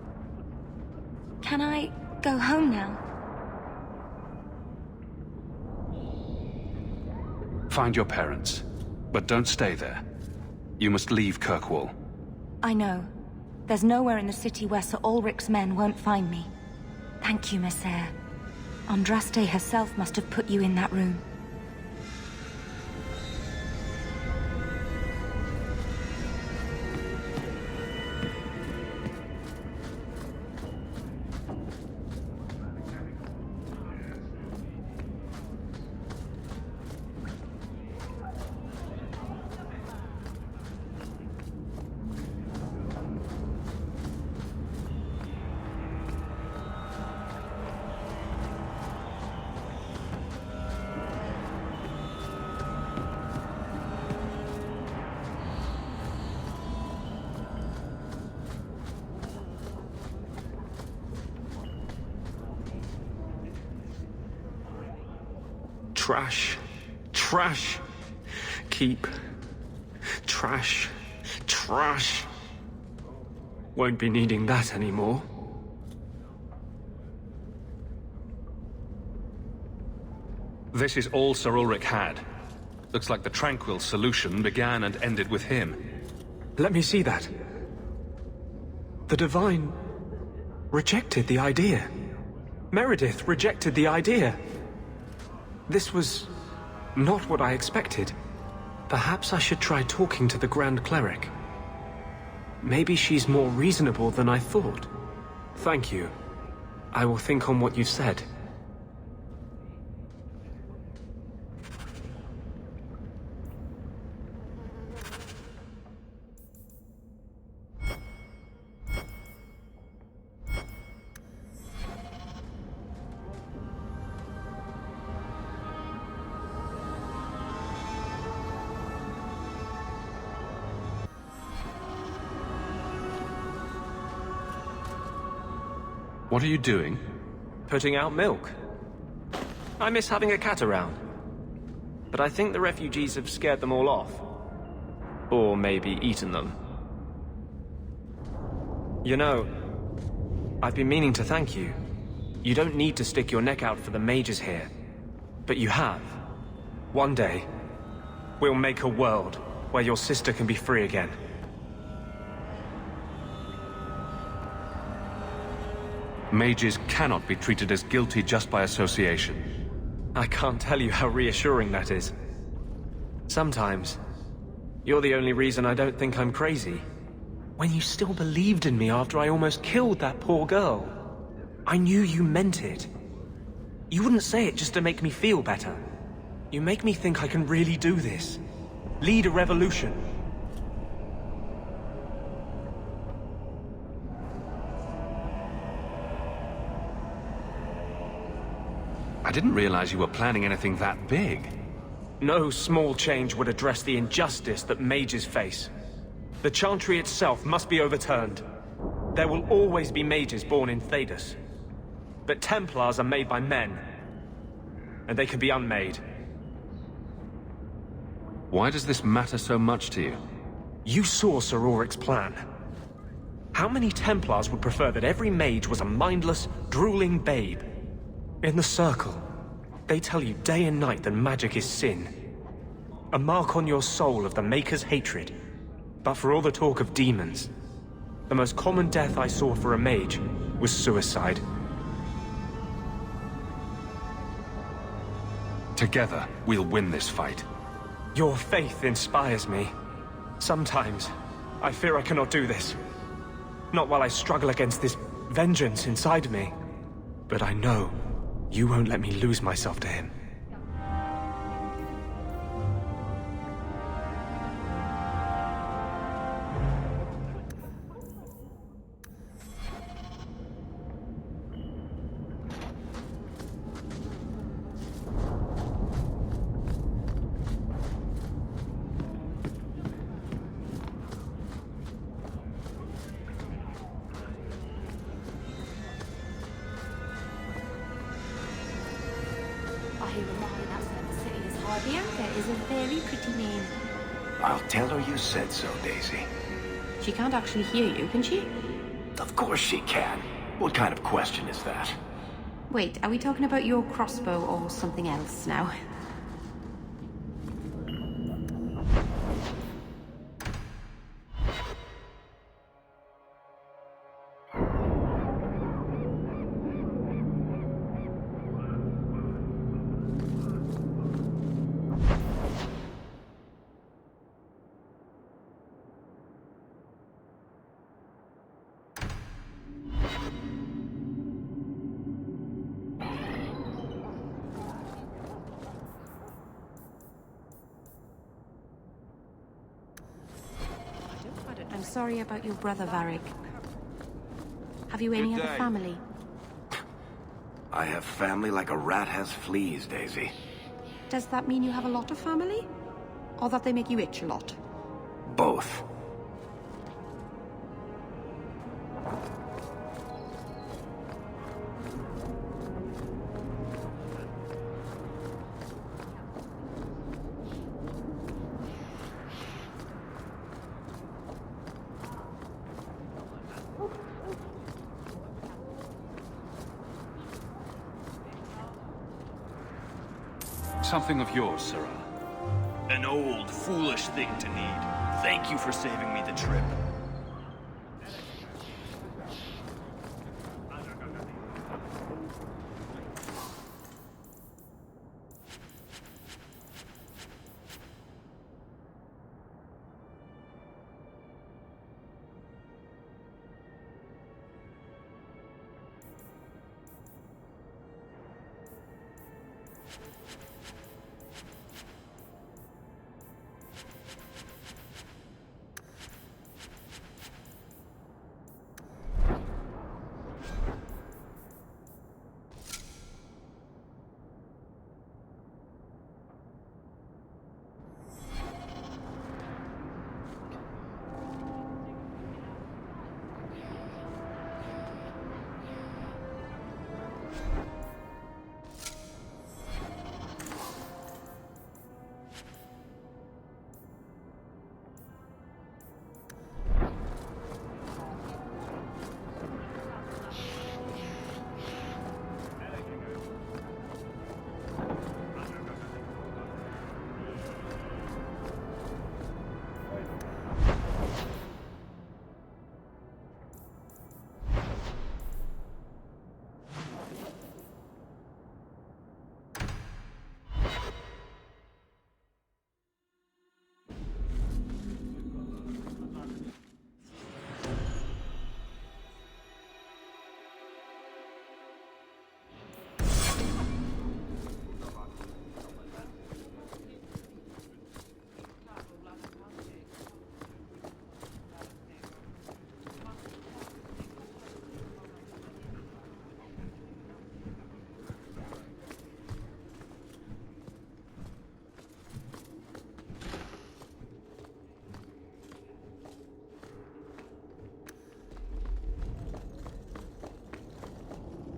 Can I go home now? Find your parents, but don't stay there. You must leave Kirkwall. I know. There's nowhere in the city where Sir Ulrich's men won't find me. Thank you, Messere. Andraste herself must have put you in that room. Trash. Trash. Keep. Trash. Trash. Won't be needing that anymore. This is all Sir Ulrich had. Looks like the Tranquil solution began and ended with him. Let me see that. The Divine rejected the idea. Meredith rejected the idea. This was not what I expected. Perhaps I should try talking to the Grand Cleric. Maybe she's more reasonable than I thought. Thank you. I will think on what you've said. What are you doing? Putting out milk. I miss having a cat around. But I think the refugees have scared them all off. Or maybe eaten them. You know, I've been meaning to thank you. You don't need to stick your neck out for the mages here. But you have. One day, we'll make a world where your sister can be free again. Mages cannot be treated as guilty just by association. I can't tell you how reassuring that is. Sometimes, you're the only reason I don't think I'm crazy. When you still believed in me after I almost killed that poor girl, I knew you meant it. You wouldn't say it just to make me feel better. You make me think I can really do this. Lead a revolution. I didn't realize you were planning anything that big. No small change would address the injustice that mages face. The Chantry itself must be overturned. There will always be mages born in Thedas. But Templars are made by men. And they can be unmade. Why does this matter so much to you? You saw Sir Ulrich's plan. How many Templars would prefer that every mage was a mindless, drooling babe? In the Circle, they tell you day and night that magic is sin. A mark on your soul of the Maker's hatred. But for all the talk of demons, the most common death I saw for a mage was suicide. Together, we'll win this fight. Your faith inspires me. Sometimes, I fear I cannot do this. Not while I struggle against this vengeance inside me. But I know you won't let me lose myself to him. I'll tell her you said so, Daisy. She can't actually hear you, can she? Of course she can. What kind of question is that? Wait, are we talking about your crossbow or something else now? sorry about your brother, Varric. Have you any Good other day. family? I have family like a rat has fleas, Daisy. Does that mean you have a lot of family? Or that they make you itch a lot? Both. Something of yours, Sirrah. An old, foolish thing to need. Thank you for saving me the trip.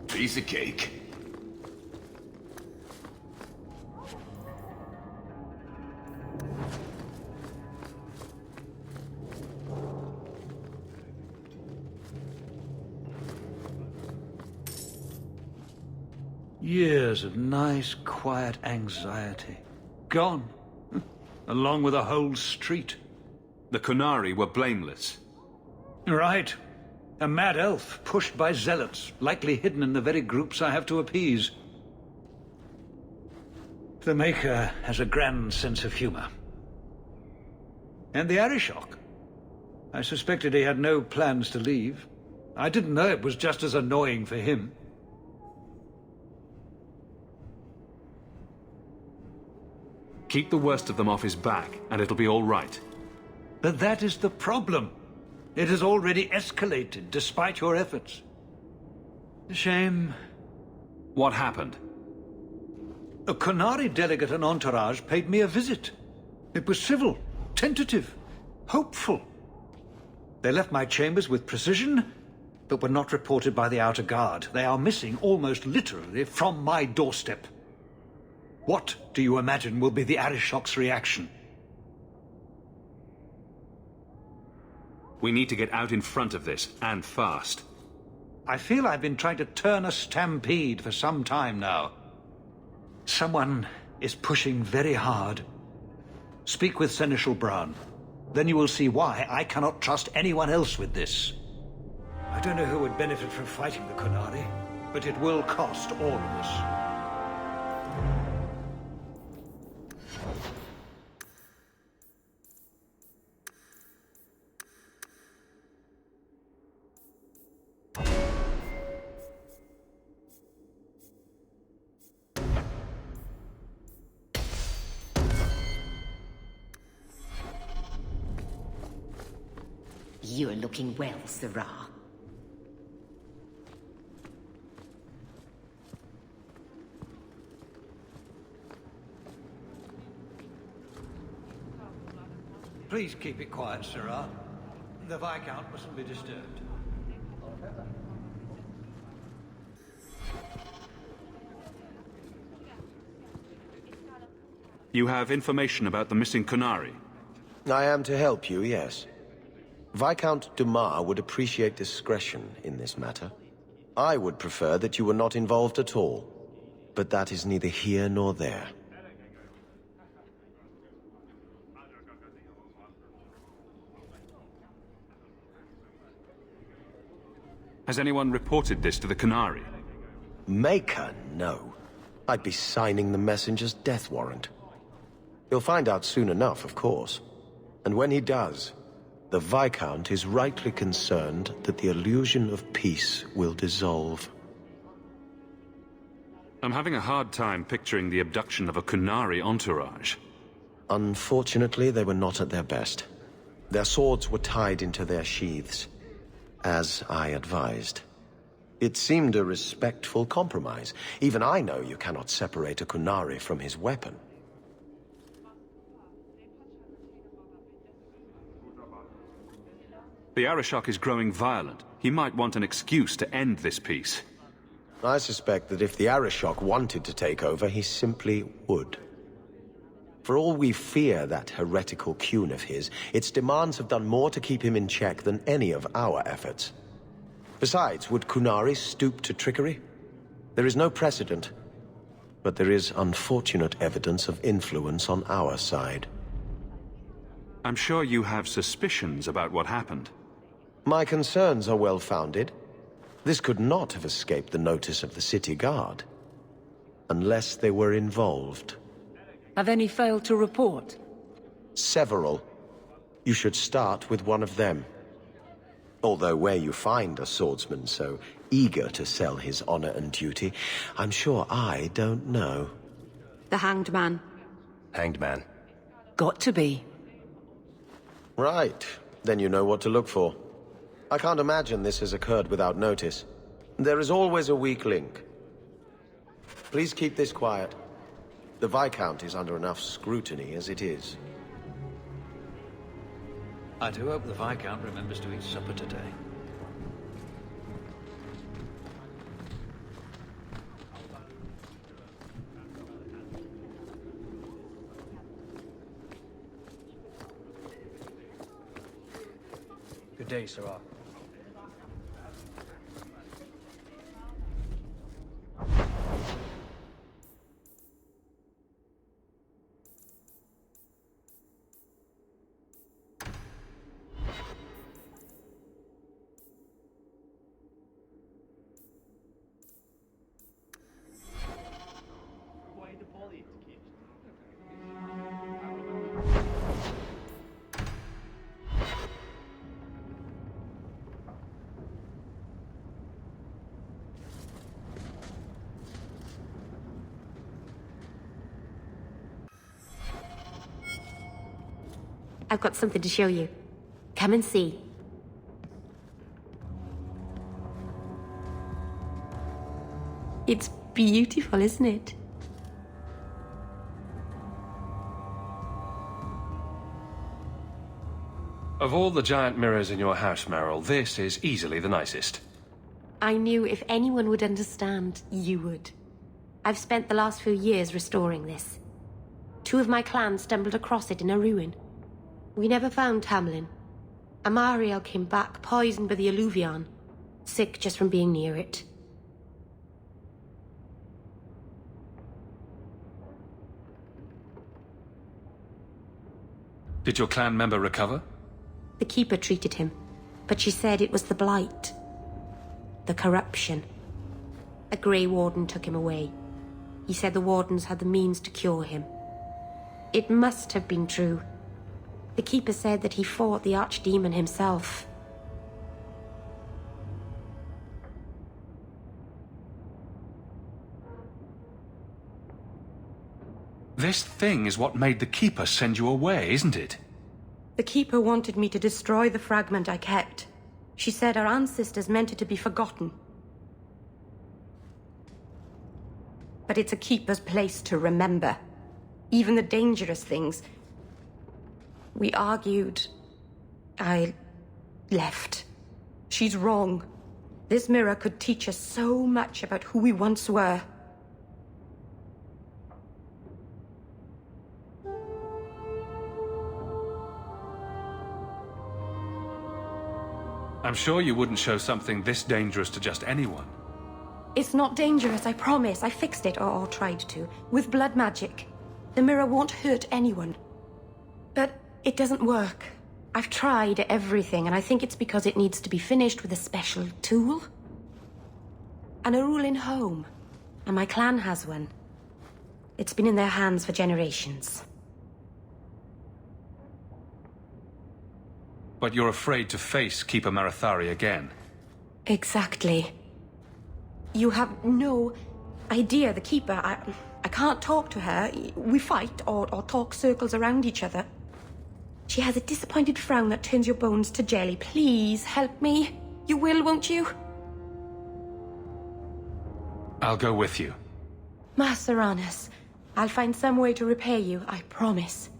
Piece of cake. Years of nice, quiet anxiety. Gone. Along with a whole street. The Qunari were blameless. Right. A mad elf pushed by zealots, likely hidden in the very groups I have to appease. The Maker has a grand sense of humor. And the Arishok. I suspected he had no plans to leave. I didn't know it was just as annoying for him. Keep the worst of them off his back, and it'll be all right. But that is the problem. It has already escalated, despite your efforts. A shame. What happened? A Qunari delegate and entourage paid me a visit. It was civil, tentative, hopeful. They left my chambers with precision, but were not reported by the outer guard. They are missing, almost literally, from my doorstep. What do you imagine will be the Arishok's reaction? We need to get out in front of this, and fast. I feel I've been trying to turn a stampede for some time now. Someone is pushing very hard. Speak with Seneschal Brown. Then you will see why I cannot trust anyone else with this. I don't know who would benefit from fighting the Qunari, but it will cost all of us. You're looking well, Sirrah. Please keep it quiet, Sirrah. The Viscount mustn't be disturbed. You have information about the missing Kunari? I am to help you, yes. Viscount Dumas would appreciate discretion in this matter. I would prefer that you were not involved at all. But that is neither here nor there. Has anyone reported this to the Kunari? Maker, no. I'd be signing the messenger's death warrant. He'll find out soon enough, of course. And when he does, the Viscount is rightly concerned that the illusion of peace will dissolve. I'm having a hard time picturing the abduction of a Kunari entourage. Unfortunately, they were not at their best. Their swords were tied into their sheaths, as I advised. It seemed a respectful compromise. Even I know you cannot separate a Kunari from his weapon. The Arishok is growing violent. He might want an excuse to end this peace. I suspect that if the Arishok wanted to take over, he simply would. For all we fear that heretical Qun of his, its demands have done more to keep him in check than any of our efforts. Besides, would Kunari stoop to trickery? There is no precedent, but there is unfortunate evidence of influence on our side. I'm sure you have suspicions about what happened. My concerns are well-founded. This could not have escaped the notice of the city guard. Unless they were involved. Have any failed to report? Several. You should start with one of them. Although where you find a swordsman so eager to sell his honor and duty, I'm sure I don't know. The Hanged Man. Hanged Man. Got to be. Right. Then you know what to look for. I can't imagine this has occurred without notice. There is always a weak link. Please keep this quiet. The Viscount is under enough scrutiny as it is. I do hope the Viscount remembers to eat supper today. Good day, Sirrah. I've got something to show you. Come and see. It's beautiful, isn't it? Of all the giant mirrors in your house, Meryl, this is easily the nicest. I knew if anyone would understand, you would. I've spent the last few years restoring this. 2 of my clan stumbled across it in a ruin. We never found Tamlin. Amariel came back poisoned by the Alluvion, sick just from being near it. Did your clan member recover? The Keeper treated him, but she said it was the blight. The corruption. A Grey Warden took him away. He said the Wardens had the means to cure him. It must have been true. The Keeper said that he fought the Archdemon himself. This thing is what made the Keeper send you away, isn't it? The Keeper wanted me to destroy the fragment I kept. She said our ancestors meant it to be forgotten. But it's a Keeper's place to remember. Even the dangerous things. We argued. I left. She's wrong. This mirror could teach us so much about who we once were. I'm sure you wouldn't show something this dangerous to just anyone. It's not dangerous, I promise. I fixed it, or tried to, with blood magic. The mirror won't hurt anyone. But it doesn't work. I've tried everything, and I think it's because it needs to be finished with a special tool. An Arulin home. And my clan has one. It's been in their hands for generations. But you're afraid to face Keeper Marathari again. Exactly. You have no idea, the Keeper. I can't talk to her. We fight or talk circles around each other. She has a disappointed frown that turns your bones to jelly. Please, help me. You will, won't you? I'll go with you. Master Arnus, I'll find some way to repay you, I promise.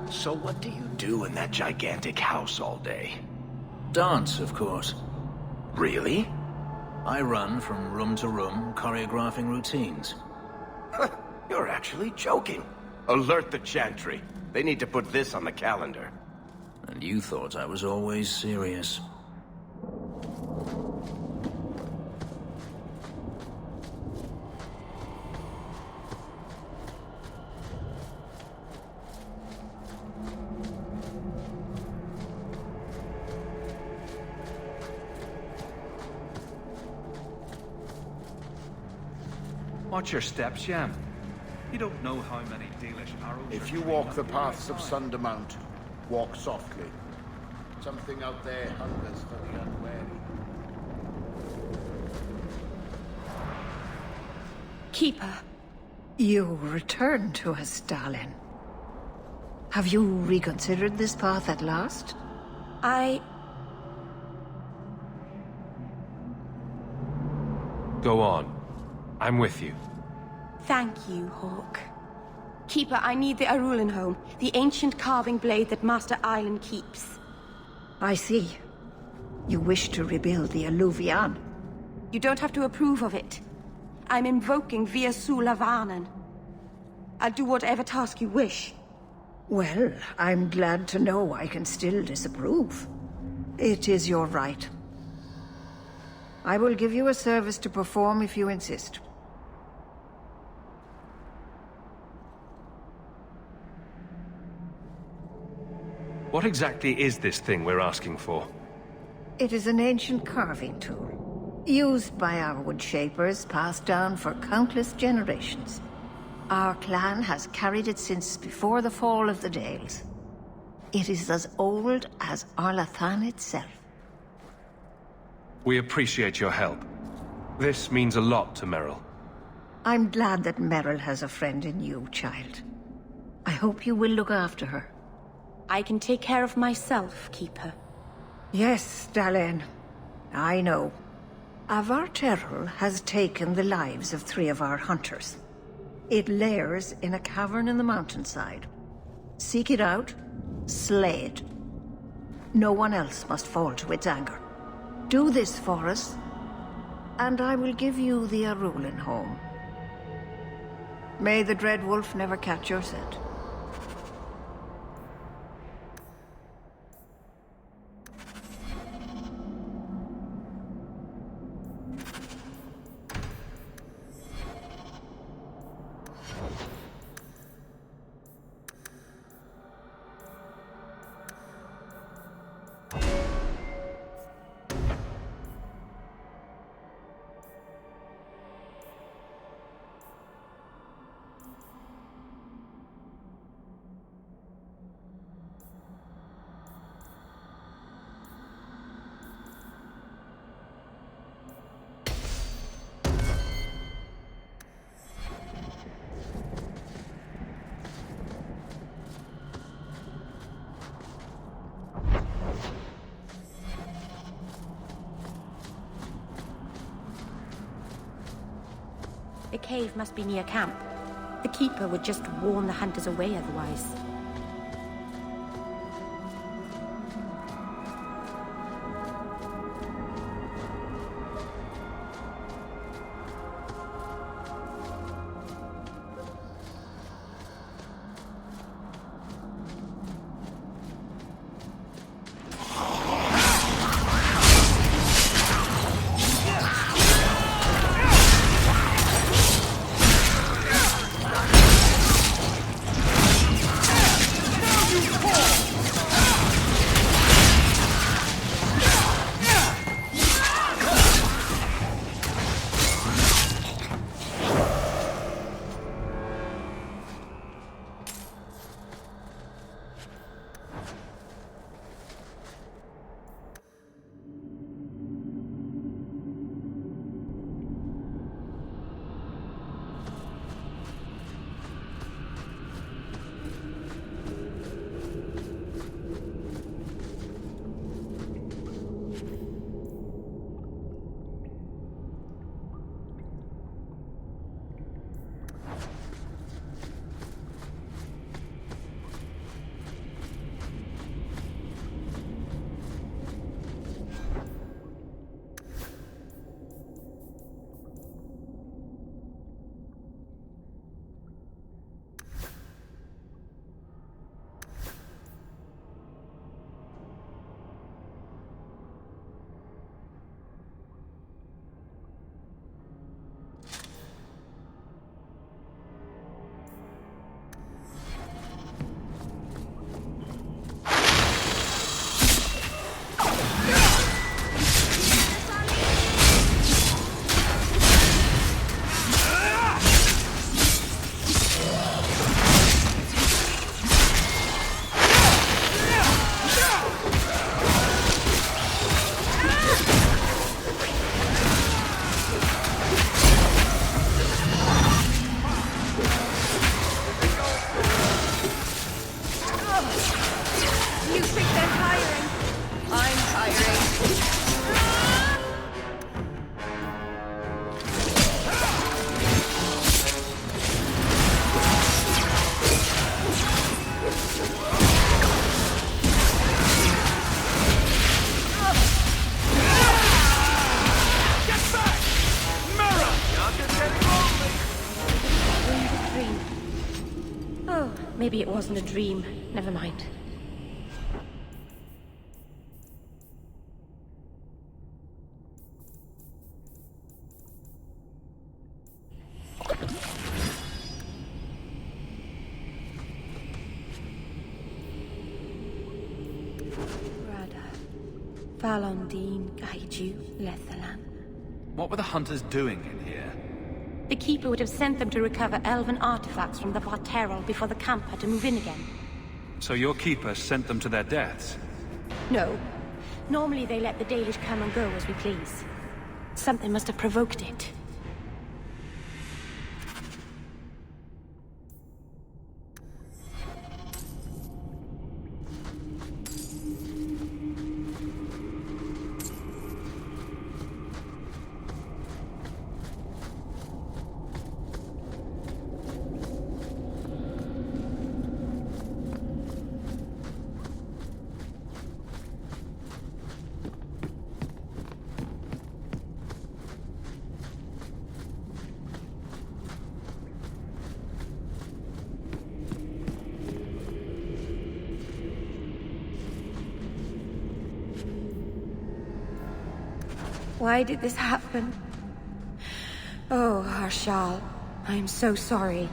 So what do you do in that gigantic house all day? Dance, of course. Really? I run from room to room, choreographing routines. You're actually joking. Alert the Chantry. They need to put this on the calendar. And you thought I was always serious. Watch your steps, Yam. You don't know how many Dalish arrows. If you walk the paths of Sundermount, walk softly. Something out there hungers for the unwary. Keeper. You returned to us, Stalin. Have you reconsidered this path at last? Go on. I'm with you. Thank you, Hawk. Keeper, I need the Arulin home, the ancient carving blade that Master Island keeps. I see. You wish to rebuild the Alluvian. You don't have to approve of it. I'm invoking Via Sulavanen. I'll do whatever task you wish. Well, I'm glad to know I can still disapprove. It is your right. I will give you a service to perform if you insist. What exactly is this thing we're asking for? It is an ancient carving tool, used by our wood shapers, passed down for countless generations. Our clan has carried it since before the fall of the Dales. It is as old as Arlathan itself. We appreciate your help. This means a lot to Merrill. I'm glad that Merrill has a friend in you, child. I hope you will look after her. I can take care of myself, Keeper. Yes, Dalen. I know. Avar Terrell has taken the lives of 3 of our hunters. It lairs in a cavern in the mountainside. Seek it out, slay it. No one else must fall to its anger. Do this for us, and I will give you the Arulin home. May the Dread Wolf never catch your scent. The cave must be near camp. The Keeper would just warn the hunters away otherwise. Maybe it wasn't a dream. Never mind. Falondine, Gaiju, Lethalan. What were the hunters doing in here? The Keeper would have sent them to recover elven artifacts from the Varterol before the camp had to move in again. So your Keeper sent them to their deaths? No. Normally they let the Dalish come and go as we please. Something must have provoked it. Why did this happen? Oh, Harshal, I am so sorry.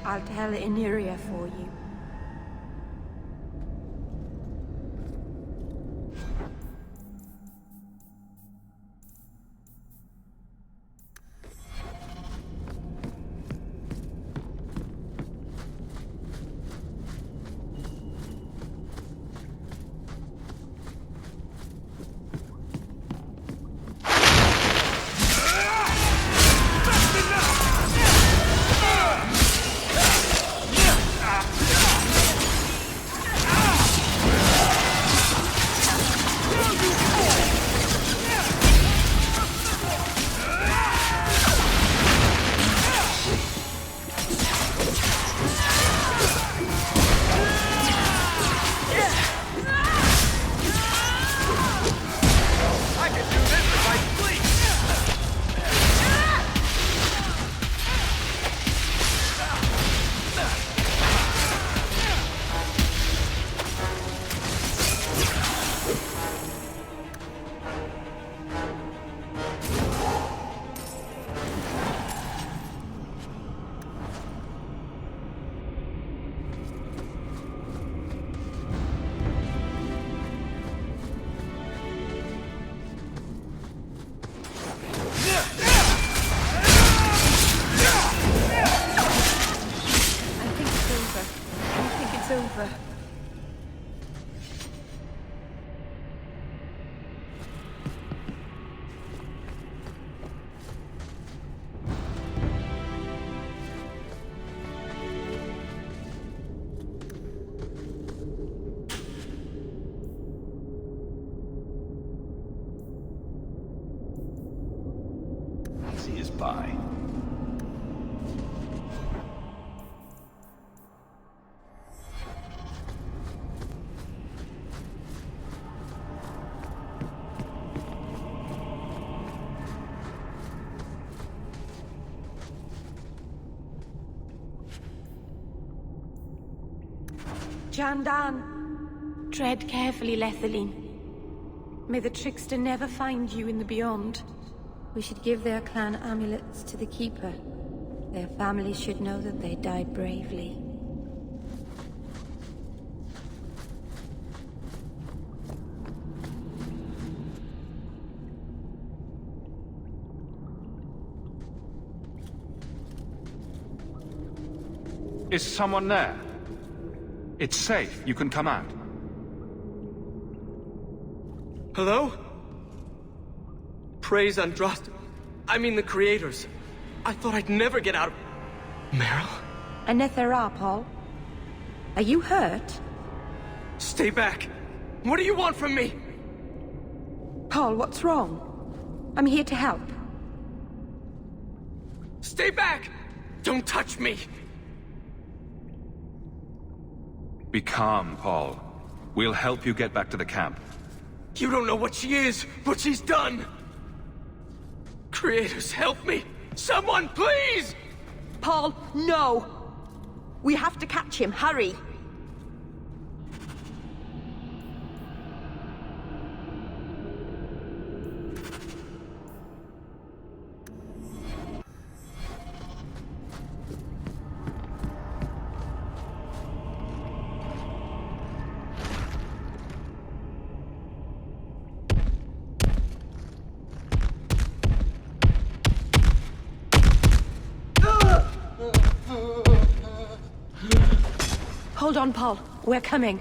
I'll tell Iniria for you. over. Easy as pie. Jandan! Tread carefully, Lethaline. May the trickster never find you in the beyond. We should give their clan amulets to the Keeper. Their families should know that they died bravely. Is someone there? It's safe. You can come out. Hello? Praise Andraste. I mean the creators. I thought I'd never get out of... Meryl? Anethera, Paul. Are you hurt? Stay back. What do you want from me? Paul, what's wrong? I'm here to help. Stay back! Don't touch me! Be calm, Paul. We'll help you get back to the camp. You don't know what she is, what she's done! Creators, help me! Someone, please! Paul, no! We have to catch him, hurry! Hold on, Paul. We're coming.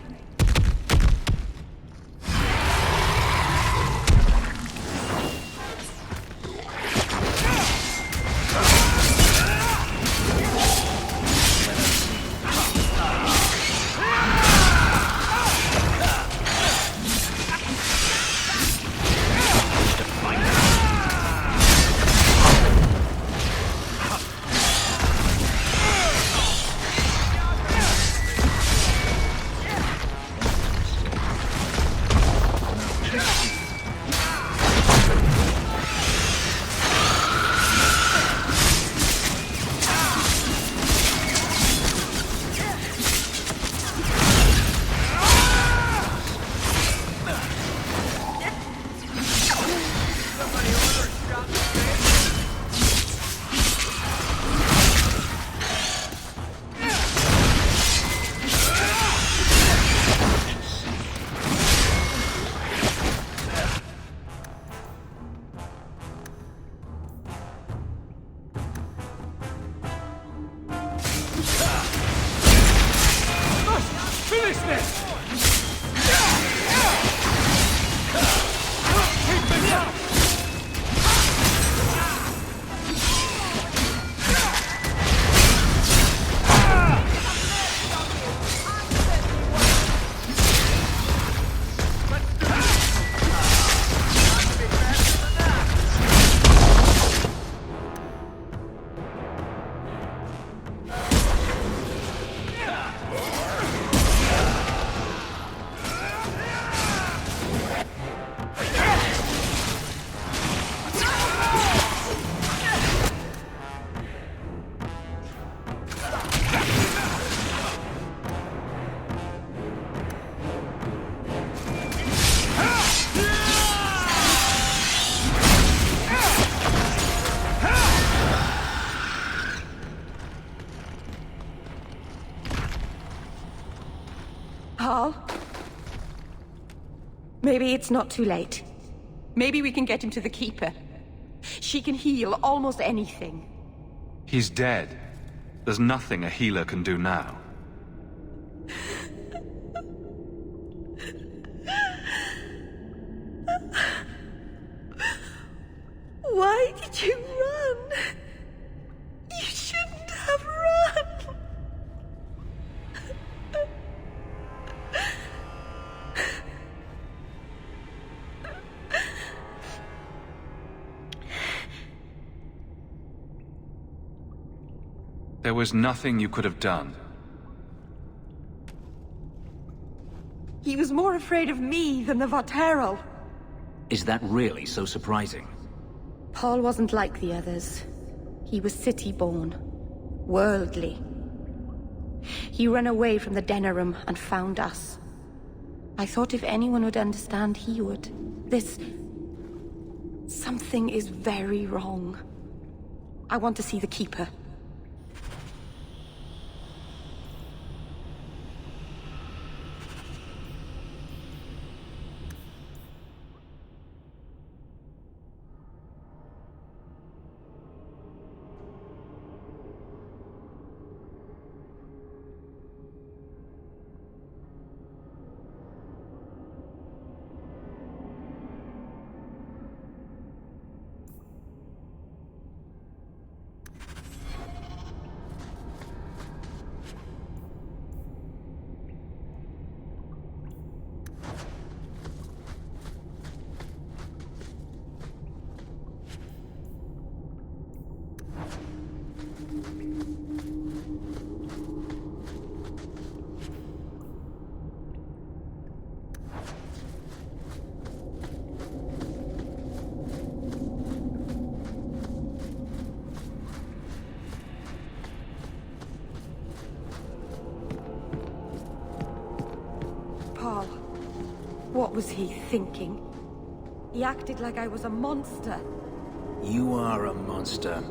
Paul? Maybe it's not too late. Maybe we can get him to the Keeper. She can heal almost anything. He's dead. There's nothing a healer can do now. There was nothing you could have done. He was more afraid of me than the Vaterel. Is that really so surprising? Paul wasn't like the others. He was city-born. Worldly. He ran away from the Denerim and found us. I thought if anyone would understand, he would. Something is very wrong. I want to see the Keeper. Paul, what was he thinking? He acted like I was a monster. You are a monster.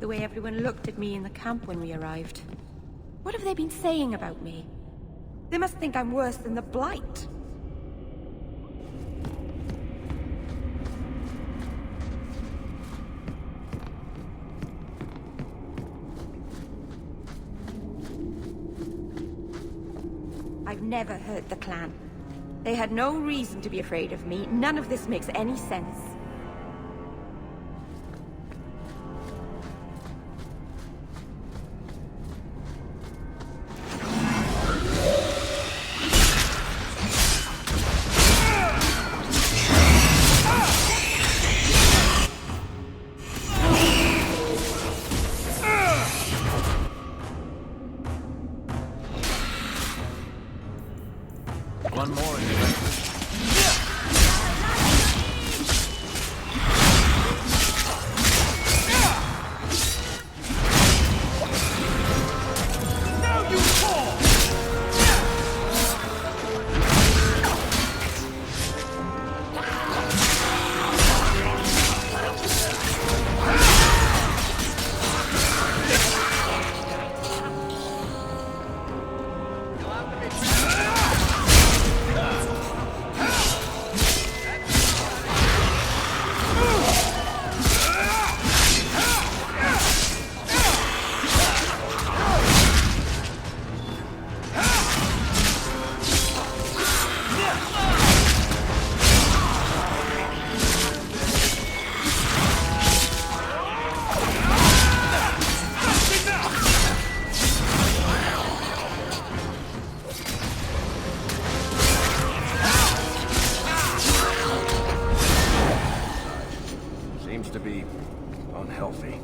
The way everyone looked at me in the camp when we arrived. What have they been saying about me? They must think I'm worse than the Blight. I've never hurt the clan. They had no reason to be afraid of me. None of this makes any sense. One more. seems to be unhealthy.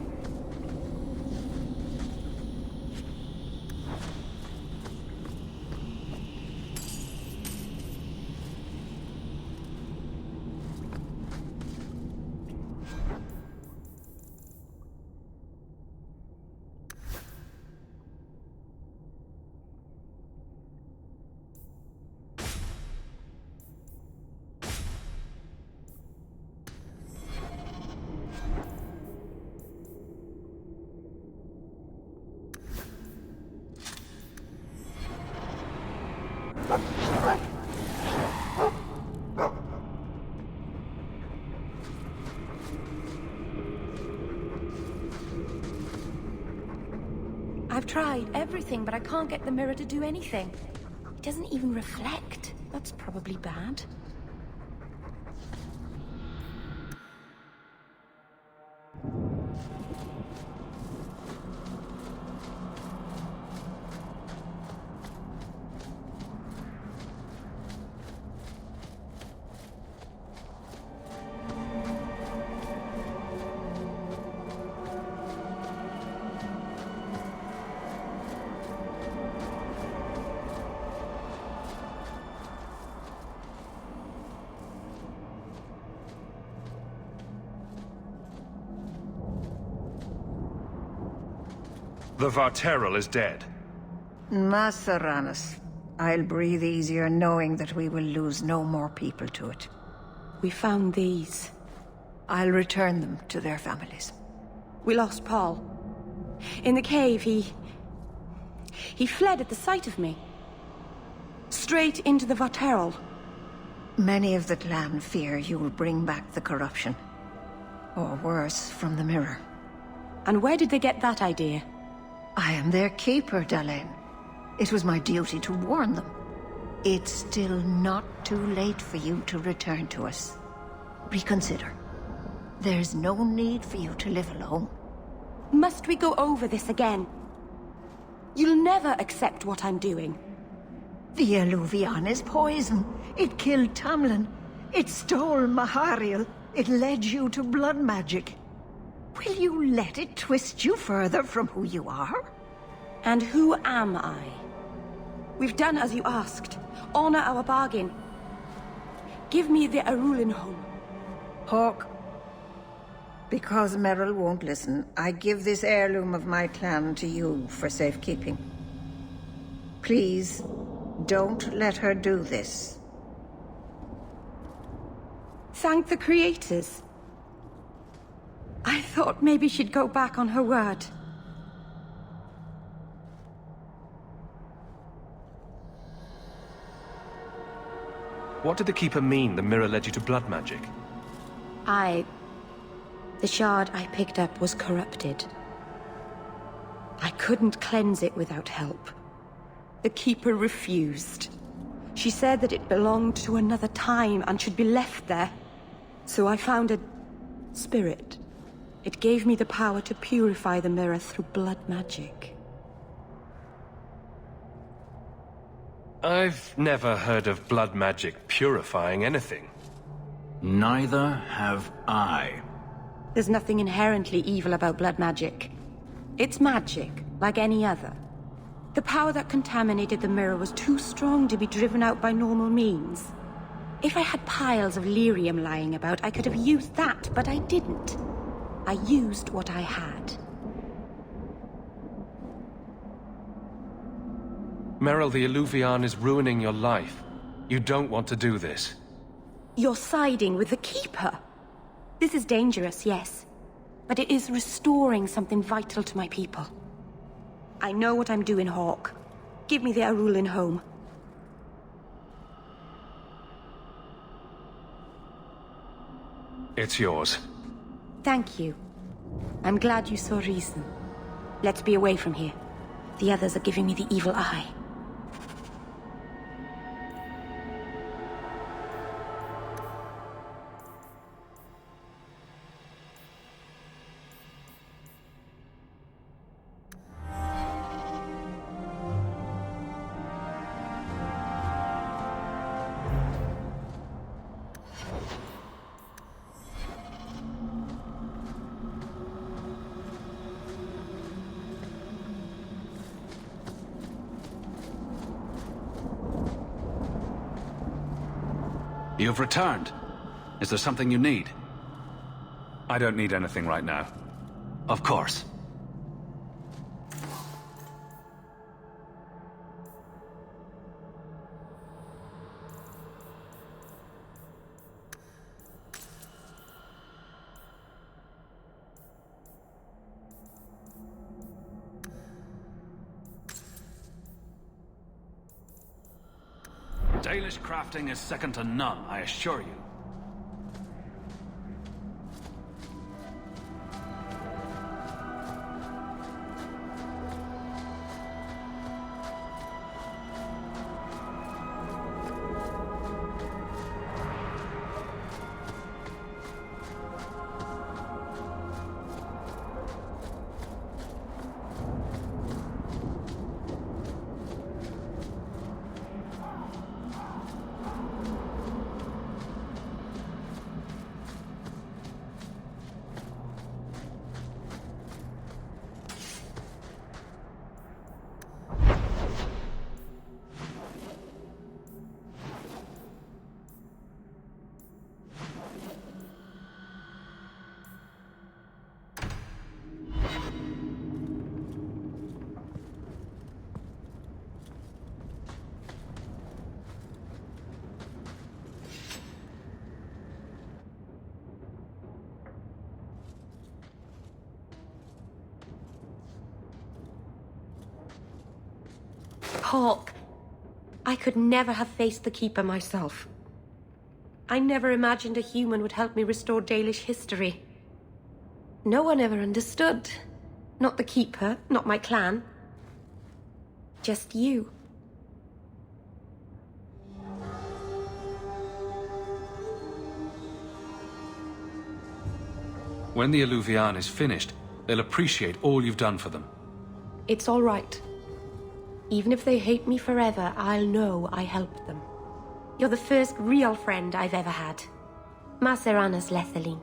I've tried everything, but I can't get the mirror to do anything. It doesn't even reflect. That's probably bad. The Varterral is dead. Masaranas. I'll breathe easier knowing that we will lose no more people to it. We found these. I'll return them to their families. We lost Paul. In the cave, he fled at the sight of me. Straight into the Varterral. Many of the clan fear you will bring back the corruption. Or worse, from the mirror. And where did they get that idea? I am their keeper, Dalain. It was my duty to warn them. It's still not too late for you to return to us. Reconsider. There's no need for you to live alone. Must we go over this again? You'll never accept what I'm doing. The Eluvian is poison. It killed Tamlin. It stole Mahariel. It led you to blood magic. Will you let it twist you further from who you are? And who am I? We've done as you asked. Honor our bargain. Give me the Arulin home. Hawk. Because Merrill won't listen, I give this heirloom of my clan to you for safekeeping. Please, don't let her do this. Thank the creators. I thought maybe she'd go back on her word. What did the Keeper mean the mirror led you to blood magic? The shard I picked up was corrupted. I couldn't cleanse it without help. The Keeper refused. She said that it belonged to another time and should be left there. So I found a spirit. It gave me the power to purify the mirror through blood magic. I've never heard of blood magic purifying anything. Neither have I. There's nothing inherently evil about blood magic. It's magic, like any other. The power that contaminated the mirror was too strong to be driven out by normal means. If I had piles of lyrium lying about, I could have used that, but I didn't. I used what I had. Merrill, the Eluvian is ruining your life. You don't want to do this. You're siding with the Keeper. This is dangerous, yes. But it is restoring something vital to my people. I know what I'm doing, Hawk. Give me the Arulin home. It's yours. Thank you. I'm glad you saw reason. Let's be away from here. The others are giving me the evil eye. You've returned. Is there something you need? I don't need anything right now. Of course. Dalish crafting is second to none, I assure you. Hawk, I could never have faced the Keeper myself. I never imagined a human would help me restore Dalish history. No one ever understood. Not the Keeper, not my clan. Just you. When the Alluvian is finished, they'll appreciate all you've done for them. It's all right. Even if they hate me forever, I'll know I helped them. You're the first real friend I've ever had. Maseranas Lethalin.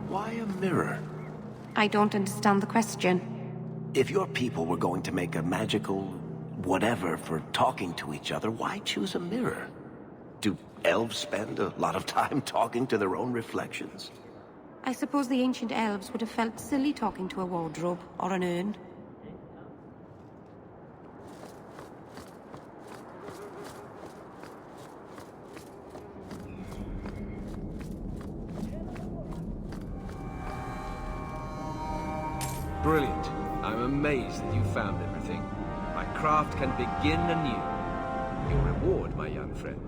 Why a mirror? I don't understand the question. If your people were going to make a magical whatever for talking to each other, why choose a mirror? Do elves spend a lot of time talking to their own reflections? I suppose the ancient elves would have felt silly talking to a wardrobe or an urn. Brilliant. I'm amazed that you found everything. My craft can begin anew. Your reward, my young friend.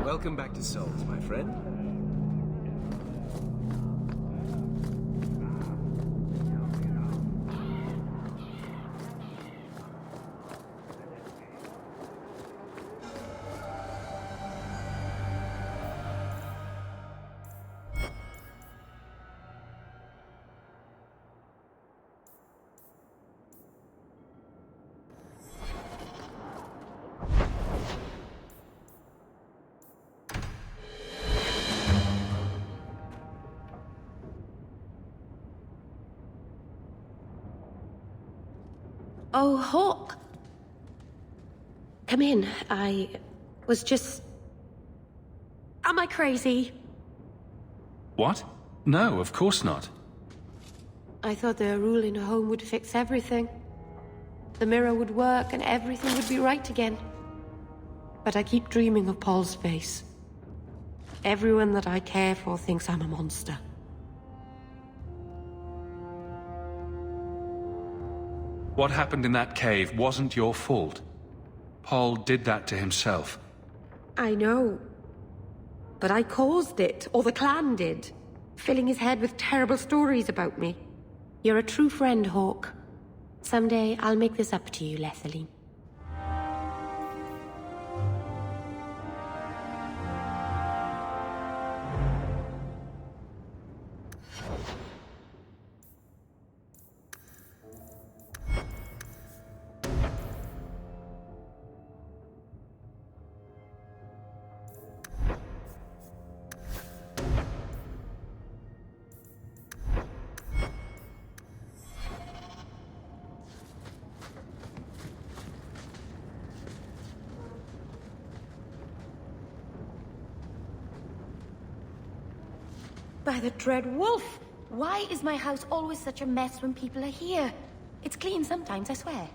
Welcome back to Souls, my friend. Oh, Hawk! Come in. I was just... Am I crazy? What? No, of course not. I thought the rule in a home would fix everything. The mirror would work and everything would be right again. But I keep dreaming of Paul's face. Everyone that I care for thinks I'm a monster. What happened in that cave wasn't your fault. Paul did that to himself. I know. But I caused it, or the clan did, filling his head with terrible stories about me. You're a true friend, Hawk. Someday I'll make this up to you, Lethaline. By the dread wolf! Why is my house always such a mess when people are here? It's clean sometimes, I swear.